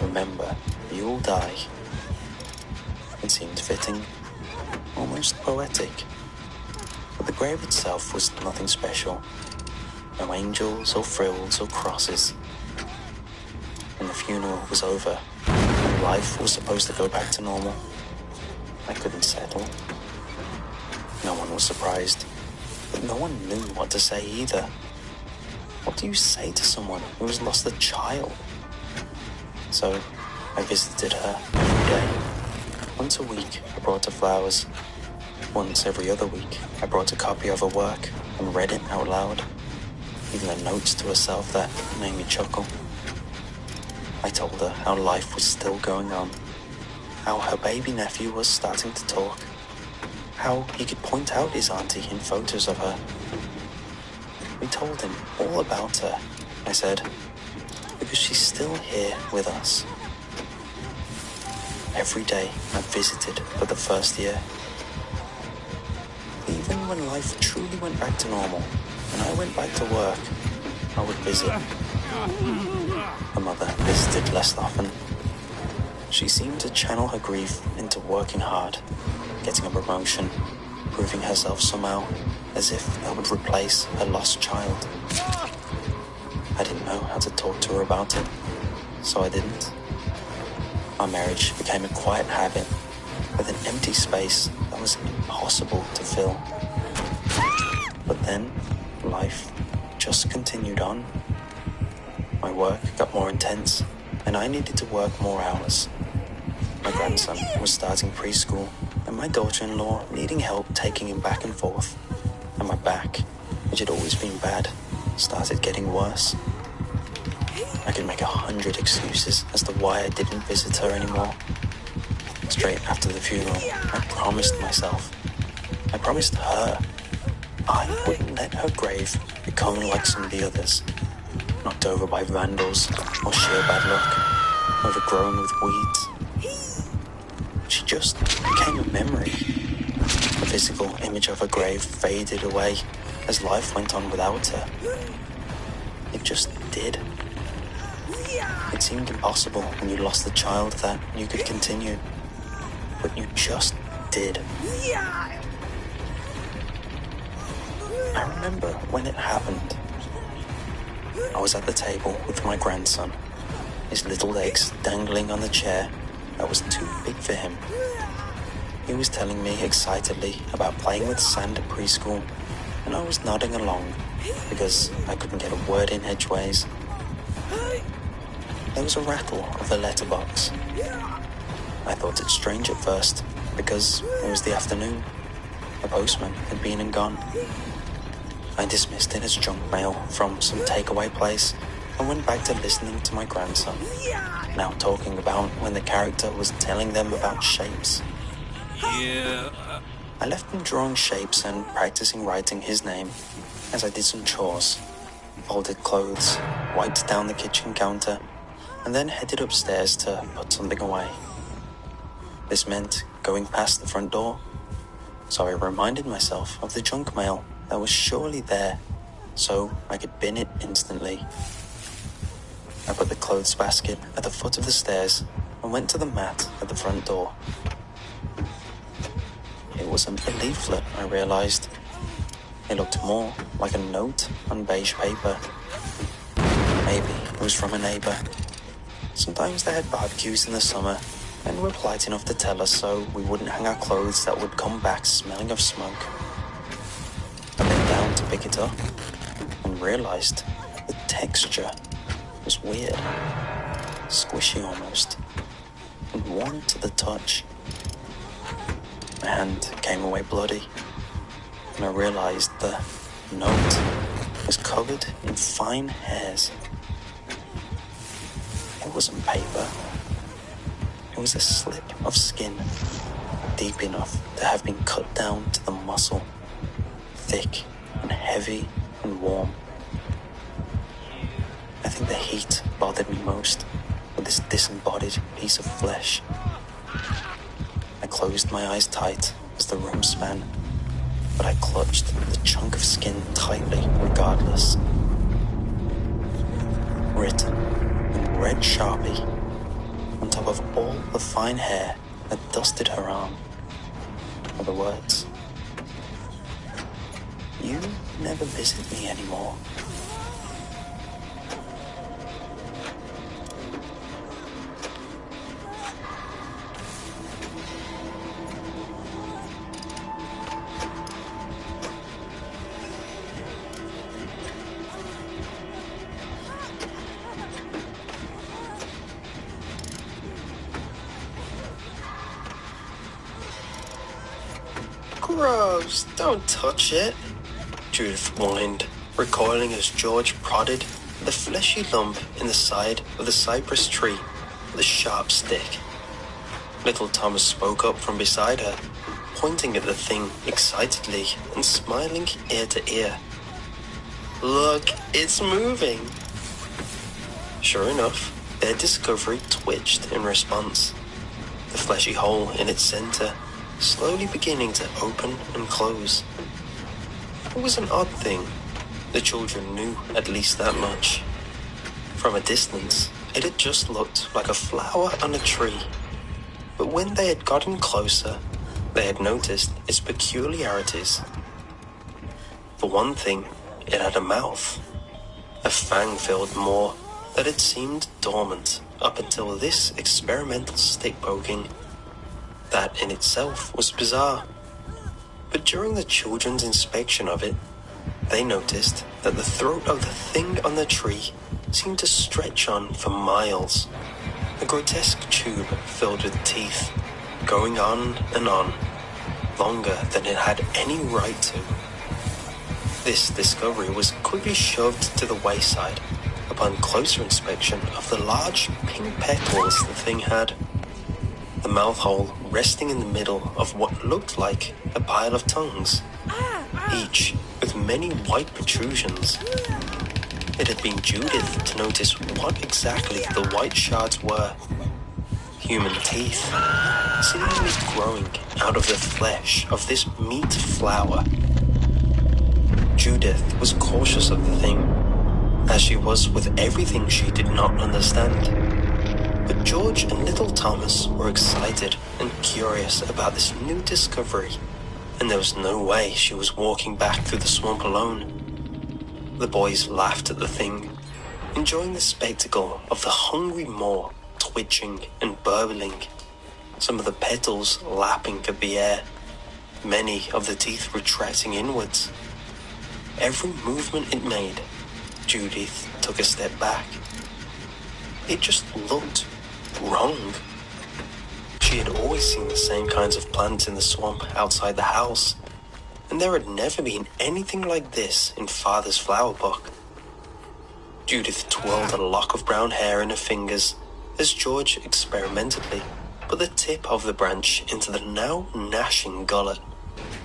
Remember, you will die. It seemed fitting, almost poetic. But the grave itself was nothing special. No angels or frills or crosses. When the funeral was over, and life was supposed to go back to normal, I couldn't settle. No one was surprised, but no one knew what to say either. What do you say to someone who has lost a child? So I visited her every day. Once a week, I brought her flowers. Once every other week, I brought a copy of her work and read it out loud, even the notes to herself that made me chuckle. I told her how life was still going on, how her baby nephew was starting to talk, how he could point out his auntie in photos of her. We told him all about her, I said, because she's still here with us. Every day I visited for the first year. Even when life truly went back to normal and I went back to work, I would visit. Her mother visited less often. She seemed to channel her grief into working hard, getting a promotion, proving herself somehow, as if that would replace her lost child. I didn't know how to talk to her about it, so I didn't. Our marriage became a quiet habit with an empty space that was impossible to fill. But then, life just continued on. My work got more intense, and I needed to work more hours. My grandson was starting preschool, and my daughter-in-law needing help taking him back and forth. And my back, which had always been bad, started getting worse. I could make 100 excuses as to why I didn't visit her anymore. Straight after the funeral, I promised myself, I promised her, I wouldn't let her grave become like some of the others, knocked over by vandals or sheer bad luck, overgrown with weeds. She just became a memory. The physical image of her grave faded away as life went on without her. It just did. It seemed impossible when you lost the child that you could continue, but you just did. I remember when it happened. I was at the table with my grandson, his little legs dangling on the chair that was too big for him. He was telling me excitedly about playing with sand at preschool, and I was nodding along because I couldn't get a word in edgeways. There was a rattle of the letterbox. I thought it strange at first because it was the afternoon. The postman had been and gone. I dismissed it as junk mail from some takeaway place and went back to listening to my grandson, now talking about when the character was telling them about shapes. I left him drawing shapes and practicing writing his name as I did some chores, folded clothes, wiped down the kitchen counter, and then headed upstairs to put something away. This meant going past the front door, so I reminded myself of the junk mail that was surely there, so I could bin it instantly. I put the clothes basket at the foot of the stairs and went to the mat at the front door. It wasn't a leaflet, I realized. It looked more like a note on beige paper. Maybe it was from a neighbor. Sometimes they had barbecues in the summer and were polite enough to tell us so we wouldn't hang our clothes that would come back smelling of smoke. I bent down to pick it up and realized the texture was weird, squishy almost, and warm to the touch. My hand came away bloody, and I realized the note was covered in fine hairs. It wasn't paper. It was a slip of skin, deep enough to have been cut down to the muscle, thick and heavy and warm. I think the heat bothered me most with this disembodied piece of flesh. I closed my eyes tight as the room span, but I clutched the chunk of skin tightly regardless. Written in red Sharpie on top of all the fine hair that dusted her arm are the words, "You never visit me anymore." Gross, don't touch it, Judith whined, recoiling as George prodded the fleshy lump in the side of the cypress tree with a sharp stick. Little Thomas spoke up from beside her, pointing at the thing excitedly and smiling ear to ear. "Look, it's moving." Sure enough, their discovery twitched in response, the fleshy hole in its center slowly beginning to open and close. It was an odd thing. The children knew at least that much. From a distance, it had just looked like a flower on a tree. But when they had gotten closer, they had noticed its peculiarities. For one thing, it had a mouth, a fang-filled maw that had seemed dormant up until this experimental stick poking. That in itself was bizarre. But during the children's inspection of it, they noticed that the throat of the thing on the tree seemed to stretch on for miles. A grotesque tube filled with teeth, going on and on, longer than it had any right to. This discovery was quickly shoved to the wayside upon closer inspection of the large pink petals the thing had. The mouth hole resting in the middle of what looked like a pile of tongues, each with many white protrusions. It had been Judith to notice what exactly the white shards were. Human teeth, seemingly growing out of the flesh of this meat flower. Judith was cautious of the thing, as she was with everything she did not understand. But George and little Thomas were excited and curious about this new discovery, and there was no way she was walking back through the swamp alone. The boys laughed at the thing, enjoying the spectacle of the hungry maw twitching and burbling, some of the petals lapping at the air, many of the teeth retracting inwards. Every movement it made, Judith took a step back. It just looked wrong. She had always seen the same kinds of plants in the swamp outside the house, and there had never been anything like this in Father's flower book. Judith twirled a lock of brown hair in her fingers as George experimentally put the tip of the branch into the now gnashing gullet,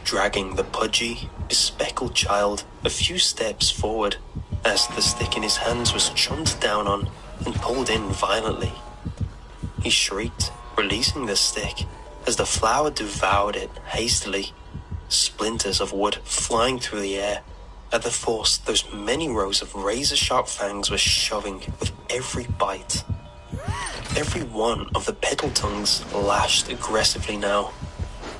dragging the pudgy, bespectacled child a few steps forward as the stick in his hands was chomped down on and pulled in violently. He shrieked, releasing the stick as the flower devoured it hastily, splinters of wood flying through the air at the force those many rows of razor-sharp fangs were shoving with every bite. Every one of the petal tongues lashed aggressively now,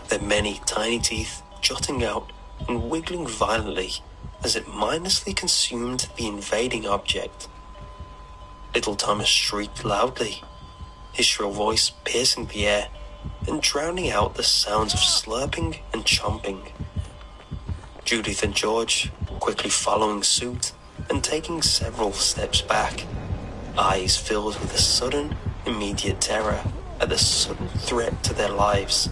their many tiny teeth jutting out and wiggling violently as it mindlessly consumed the invading object. Little Thomas shrieked loudly, his shrill voice piercing the air and drowning out the sounds of slurping and chomping. Judith and George quickly following suit and taking several steps back, eyes filled with a sudden, immediate terror at the sudden threat to their lives.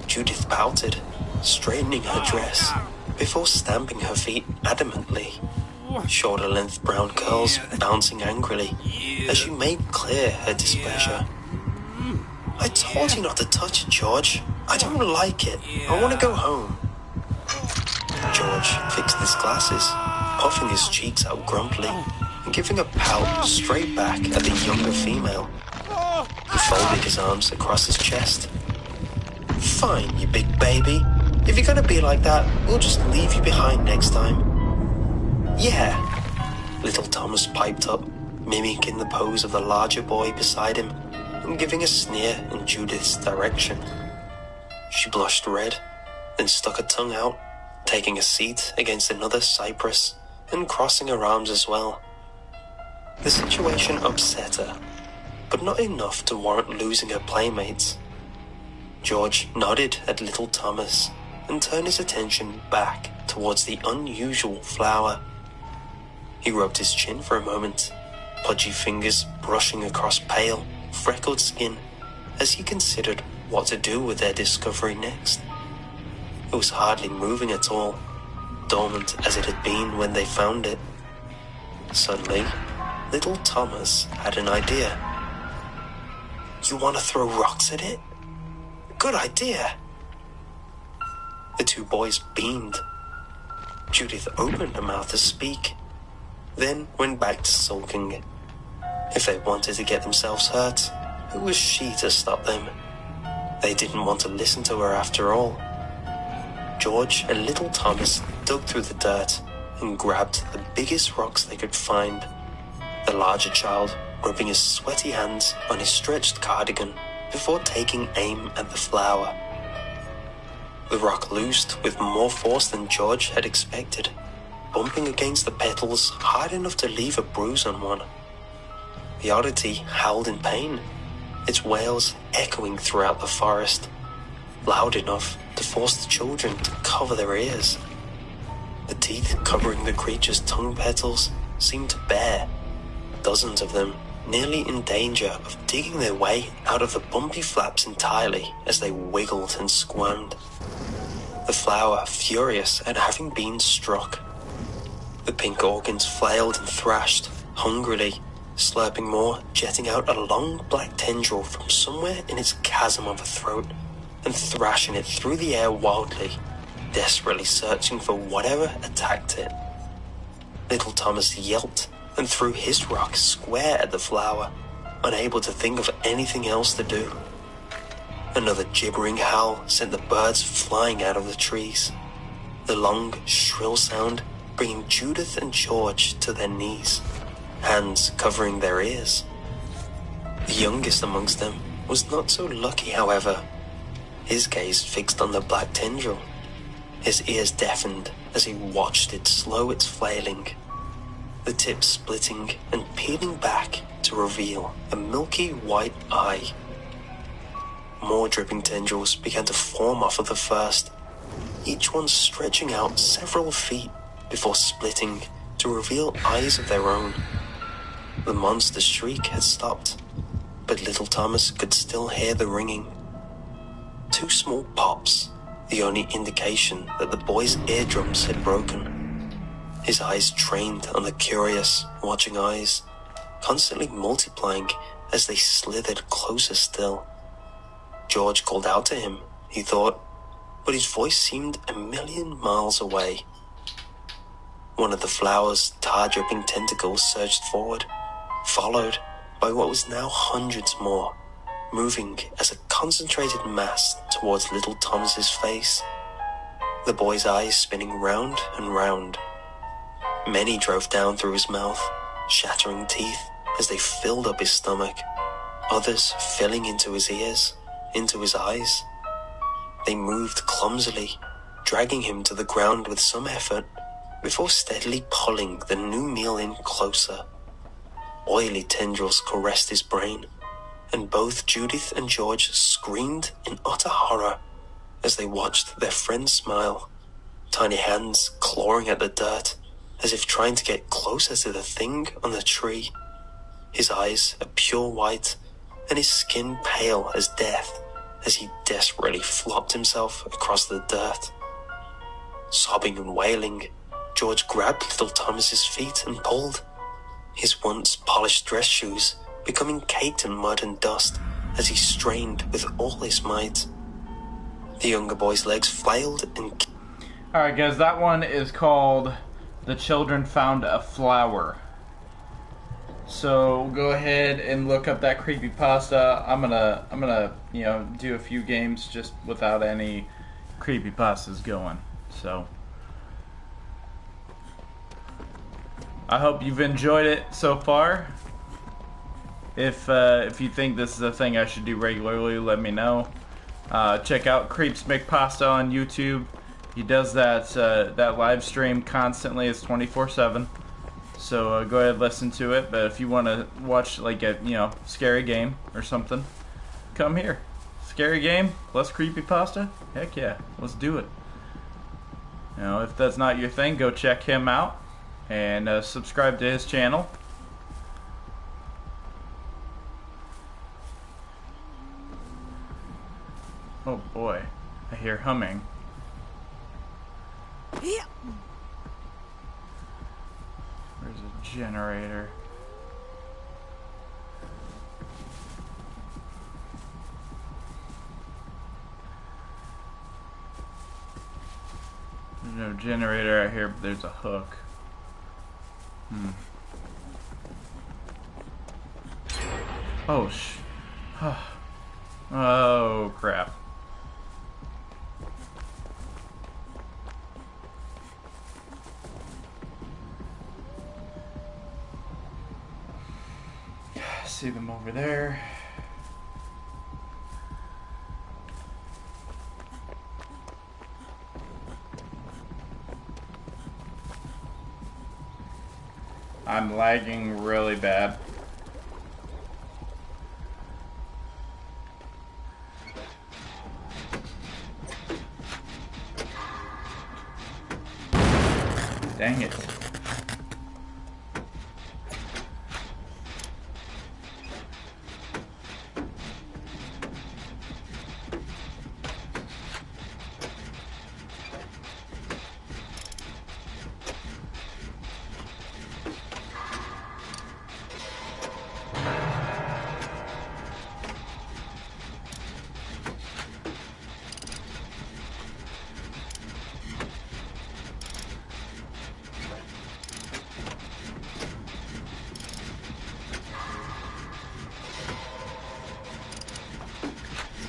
Judith pouted, straightening her dress before stamping her feet adamantly, shoulder-length brown curls bouncing angrily as she made clear her displeasure. I told you not to touch it, George. I don't like it. I want to go home. George fixed his glasses, puffing his cheeks out grumpily and giving a pout straight back at the younger female. He folded his arms across his chest. Fine, you big baby. If you're gonna be like that, we'll just leave you behind next time. Yeah, little Thomas piped up, mimicking the pose of the larger boy beside him and giving a sneer in Judith's direction. She blushed red, then stuck her tongue out, taking a seat against another cypress and crossing her arms as well. The situation upset her, but not enough to warrant losing her playmates. George nodded at little Thomas and turned his attention back towards the unusual flower. He rubbed his chin for a moment, pudgy fingers brushing across pale, freckled skin as he considered what to do with their discovery next. It was hardly moving at all, dormant as it had been when they found it. Suddenly, little Thomas had an idea. You want to throw rocks at it? Good idea. The two boys beamed. Judith opened her mouth to speak, then went back to sulking. If they wanted to get themselves hurt, who was she to stop them? They didn't want to listen to her after all. George and little Thomas dug through the dirt and grabbed the biggest rocks they could find, the larger child rubbing his sweaty hands on his stretched cardigan before taking aim at the flower. The rock loosed with more force than George had expected, bumping against the petals hard enough to leave a bruise on one. The oddity howled in pain, its wails echoing throughout the forest, loud enough to force the children to cover their ears. The teeth covering the creature's tongue petals seemed bare, dozens of them nearly in danger of digging their way out of the bumpy flaps entirely as they wiggled and squirmed. The flower furious at having been struck. The pink organs flailed and thrashed, hungrily, slurping more, jetting out a long black tendril from somewhere in its chasm of a throat, and thrashing it through the air wildly, desperately searching for whatever attacked it. Little Thomas yelped and threw his rock square at the flower, unable to think of anything else to do. Another gibbering howl sent the birds flying out of the trees, the long, shrill sound bringing Judith and George to their knees, hands covering their ears. The youngest amongst them was not so lucky, however, his gaze fixed on the black tendril, his ears deafened as he watched it slow its flailing, the tip splitting and peeling back to reveal a milky white eye. More dripping tendrils began to form off of the first, each one stretching out several feet before splitting to reveal eyes of their own. The monster's shriek had stopped, but little Thomas could still hear the ringing. 2 small pops, the only indication that the boy's eardrums had broken. His eyes trained on the curious, watching eyes, constantly multiplying as they slithered closer still. George called out to him, he thought, but his voice seemed a million miles away. One of the flower's tar-dripping tentacles surged forward, followed by what was now hundreds more, moving as a concentrated mass towards little Thomas's face, the boy's eyes spinning round and round. Many drove down through his mouth, shattering teeth as they filled up his stomach, others filling into his ears, into his eyes. They moved clumsily, dragging him to the ground with some effort, before steadily pulling the new meal in closer. Oily tendrils caressed his brain, and both Judith and George screamed in utter horror as they watched their friend smile, tiny hands clawing at the dirt, as if trying to get closer to the thing on the tree. His eyes a pure white, and his skin pale as death, as he desperately flopped himself across the dirt. Sobbing and wailing, George grabbed little Thomas's feet and pulled, his once polished dress shoes becoming caked in mud and dust as he strained with all his might. The younger boy's legs flailed and... Alright guys, that one is called The Children Found a Flower. So go ahead and look up that creepypasta. I'm gonna do a few games just without any creepypastas going. So I hope you've enjoyed it so far. If you think this is a thing I should do regularly, let me know. Check out CreepsMcPasta on YouTube. He does that live stream constantly. It's 24/7. So go ahead and listen to it. But if you want to watch like a scary game or something, come here. Scary game, less creepypasta. Heck yeah, let's do it. If that's not your thing, go check him out and subscribe to his channel. Oh boy, I hear humming. Yeah. There's a generator. There's no generator out here, but there's a hook. Oh oh crap. See them over there. I'm lagging really bad. Dang it.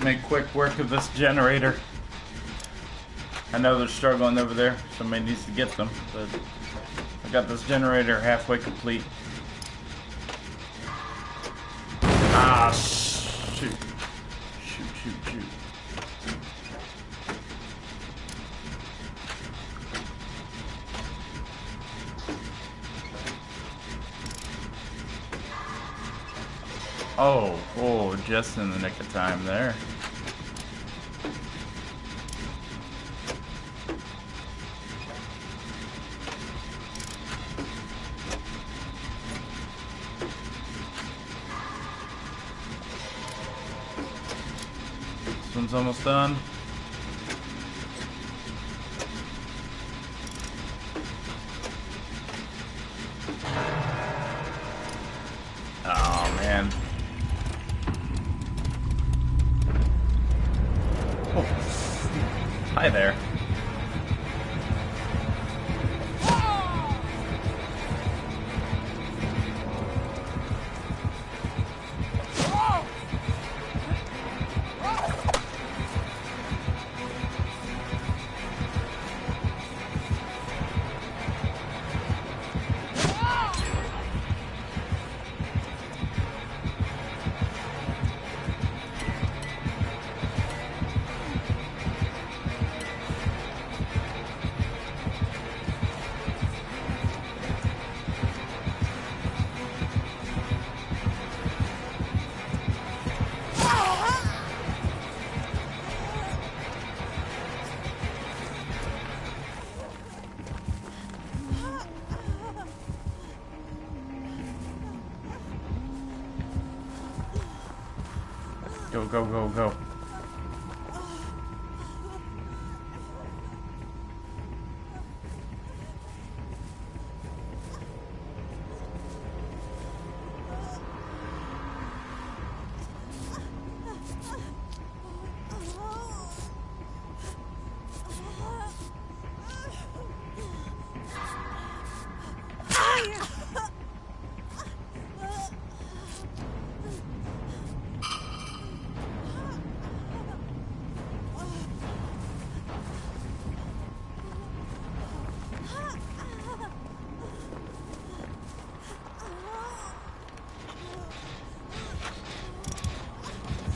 make quick work of this generator. I know they're struggling over there. Somebody needs to get them, but I got this generator halfway complete. Ah, shoot. Shoot. Oh, just in the nick of time there. This one's almost done. Oh, man. Oh. Hi there. Go.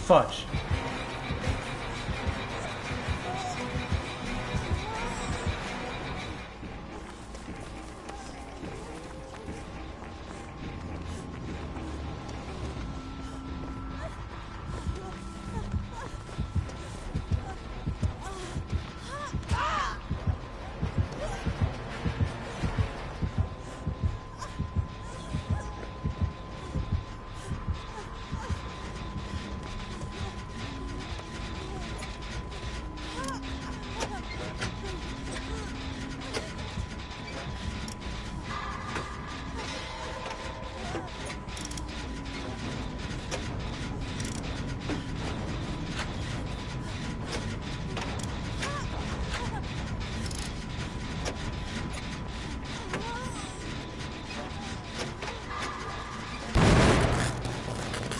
Fudge.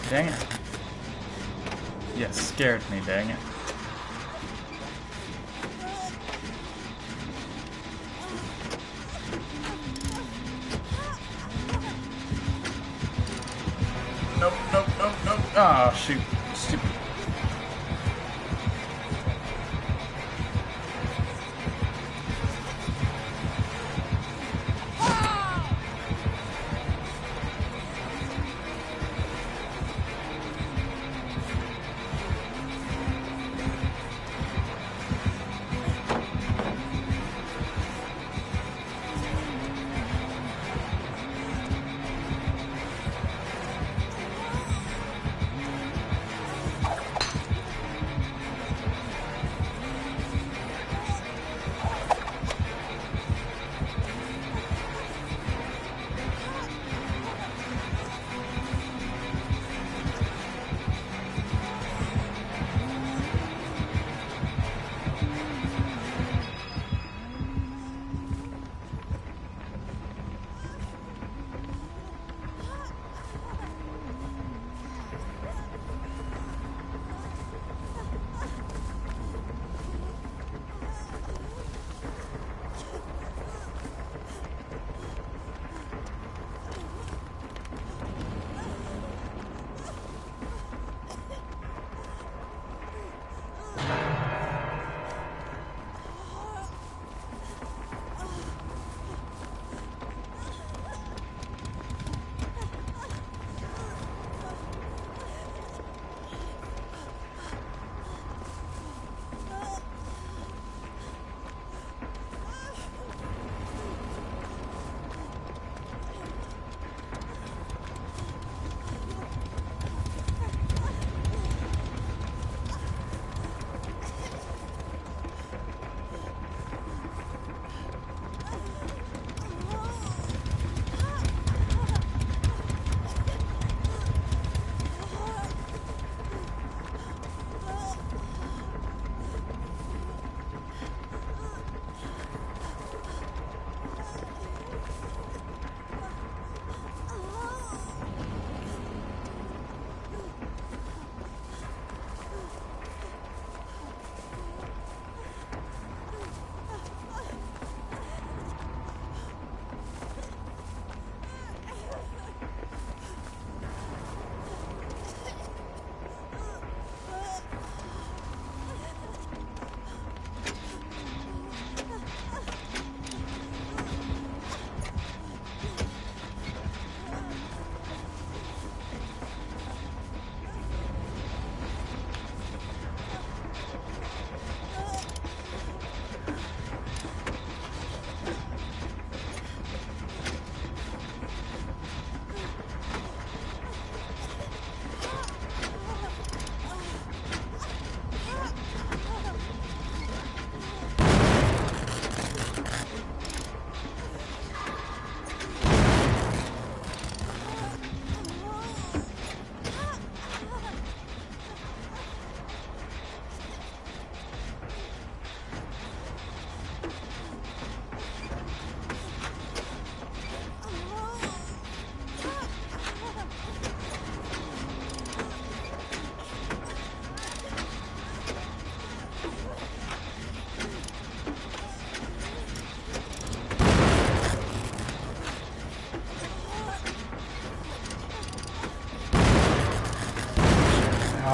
Dang it. You scared me, dang it. Nope. Oh, shoot. Stupid.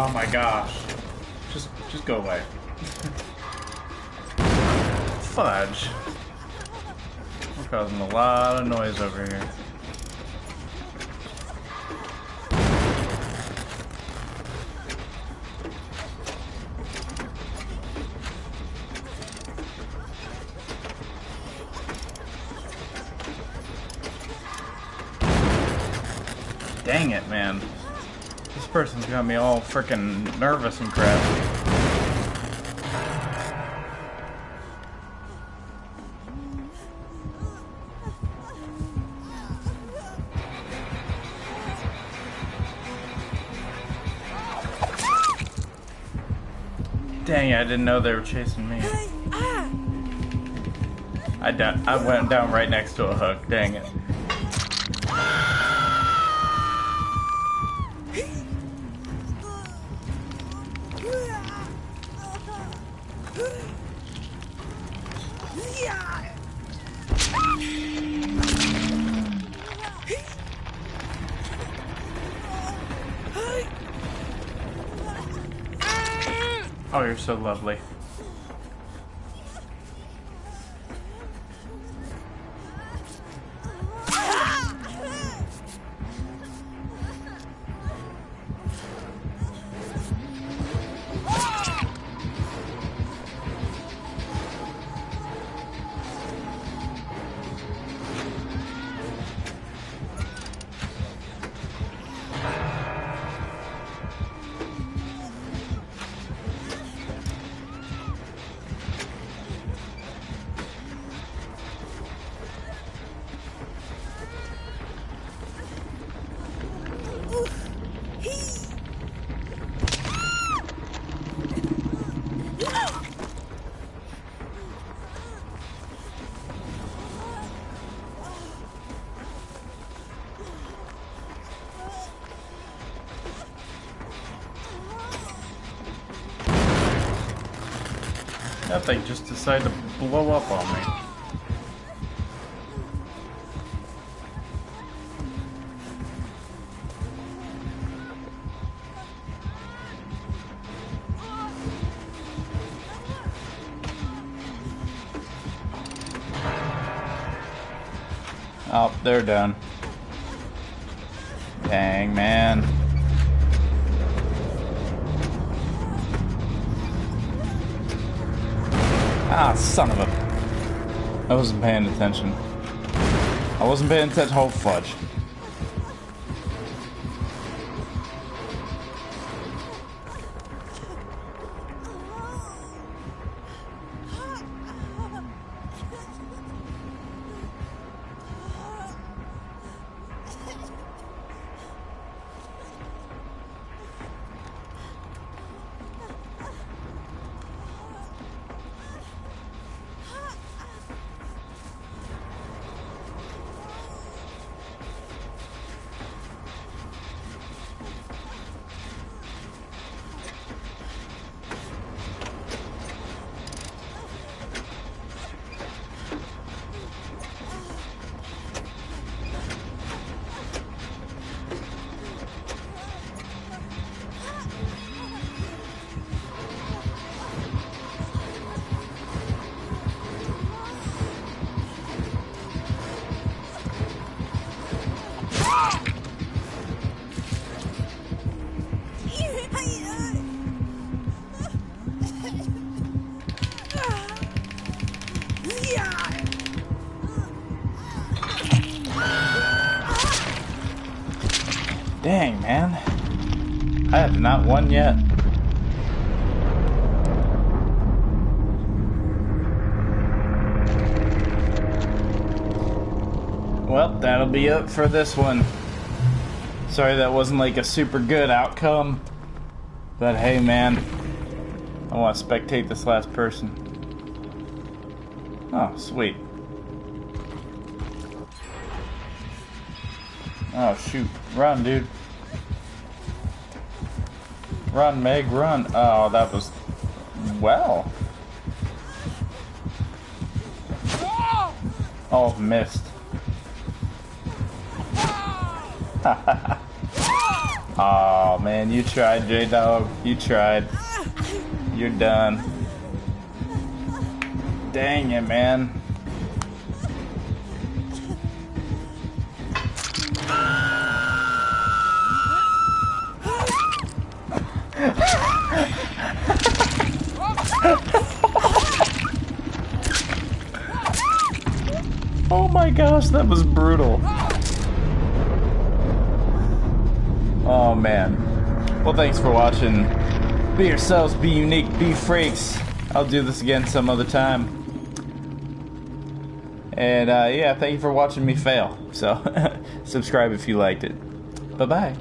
Oh my gosh. Just go away. Fudge. We're causing a lot of noise over here. Dang it, man. This person's got me all freaking nervous and crap. Dang it, I didn't know they were chasing me. I went down right next to a hook, dang it. Oh, you're so lovely. That thing just decided to blow up on me. Oh, they're done. Dang, man. Ah, son of a... I wasn't paying attention. I wasn't paying attention. Oh, fudge. Dang, man. I have not won yet. Well, that'll be it for this one. Sorry that wasn't like a super good outcome. But hey, man. I want to spectate this last person. Oh, sweet. Oh, shoot. Run, dude. Run, Meg, run. Oh, that was... Well. Oh, missed. Oh man, you tried, J-Dog. You tried. You're done. Dang it, man. Oh my gosh, that was brutal. Oh man. Well, thanks for watching. Be yourselves, be unique, be freaks. I'll do this again some other time. And yeah, thank you for watching me fail. So, subscribe if you liked it. Bye-bye.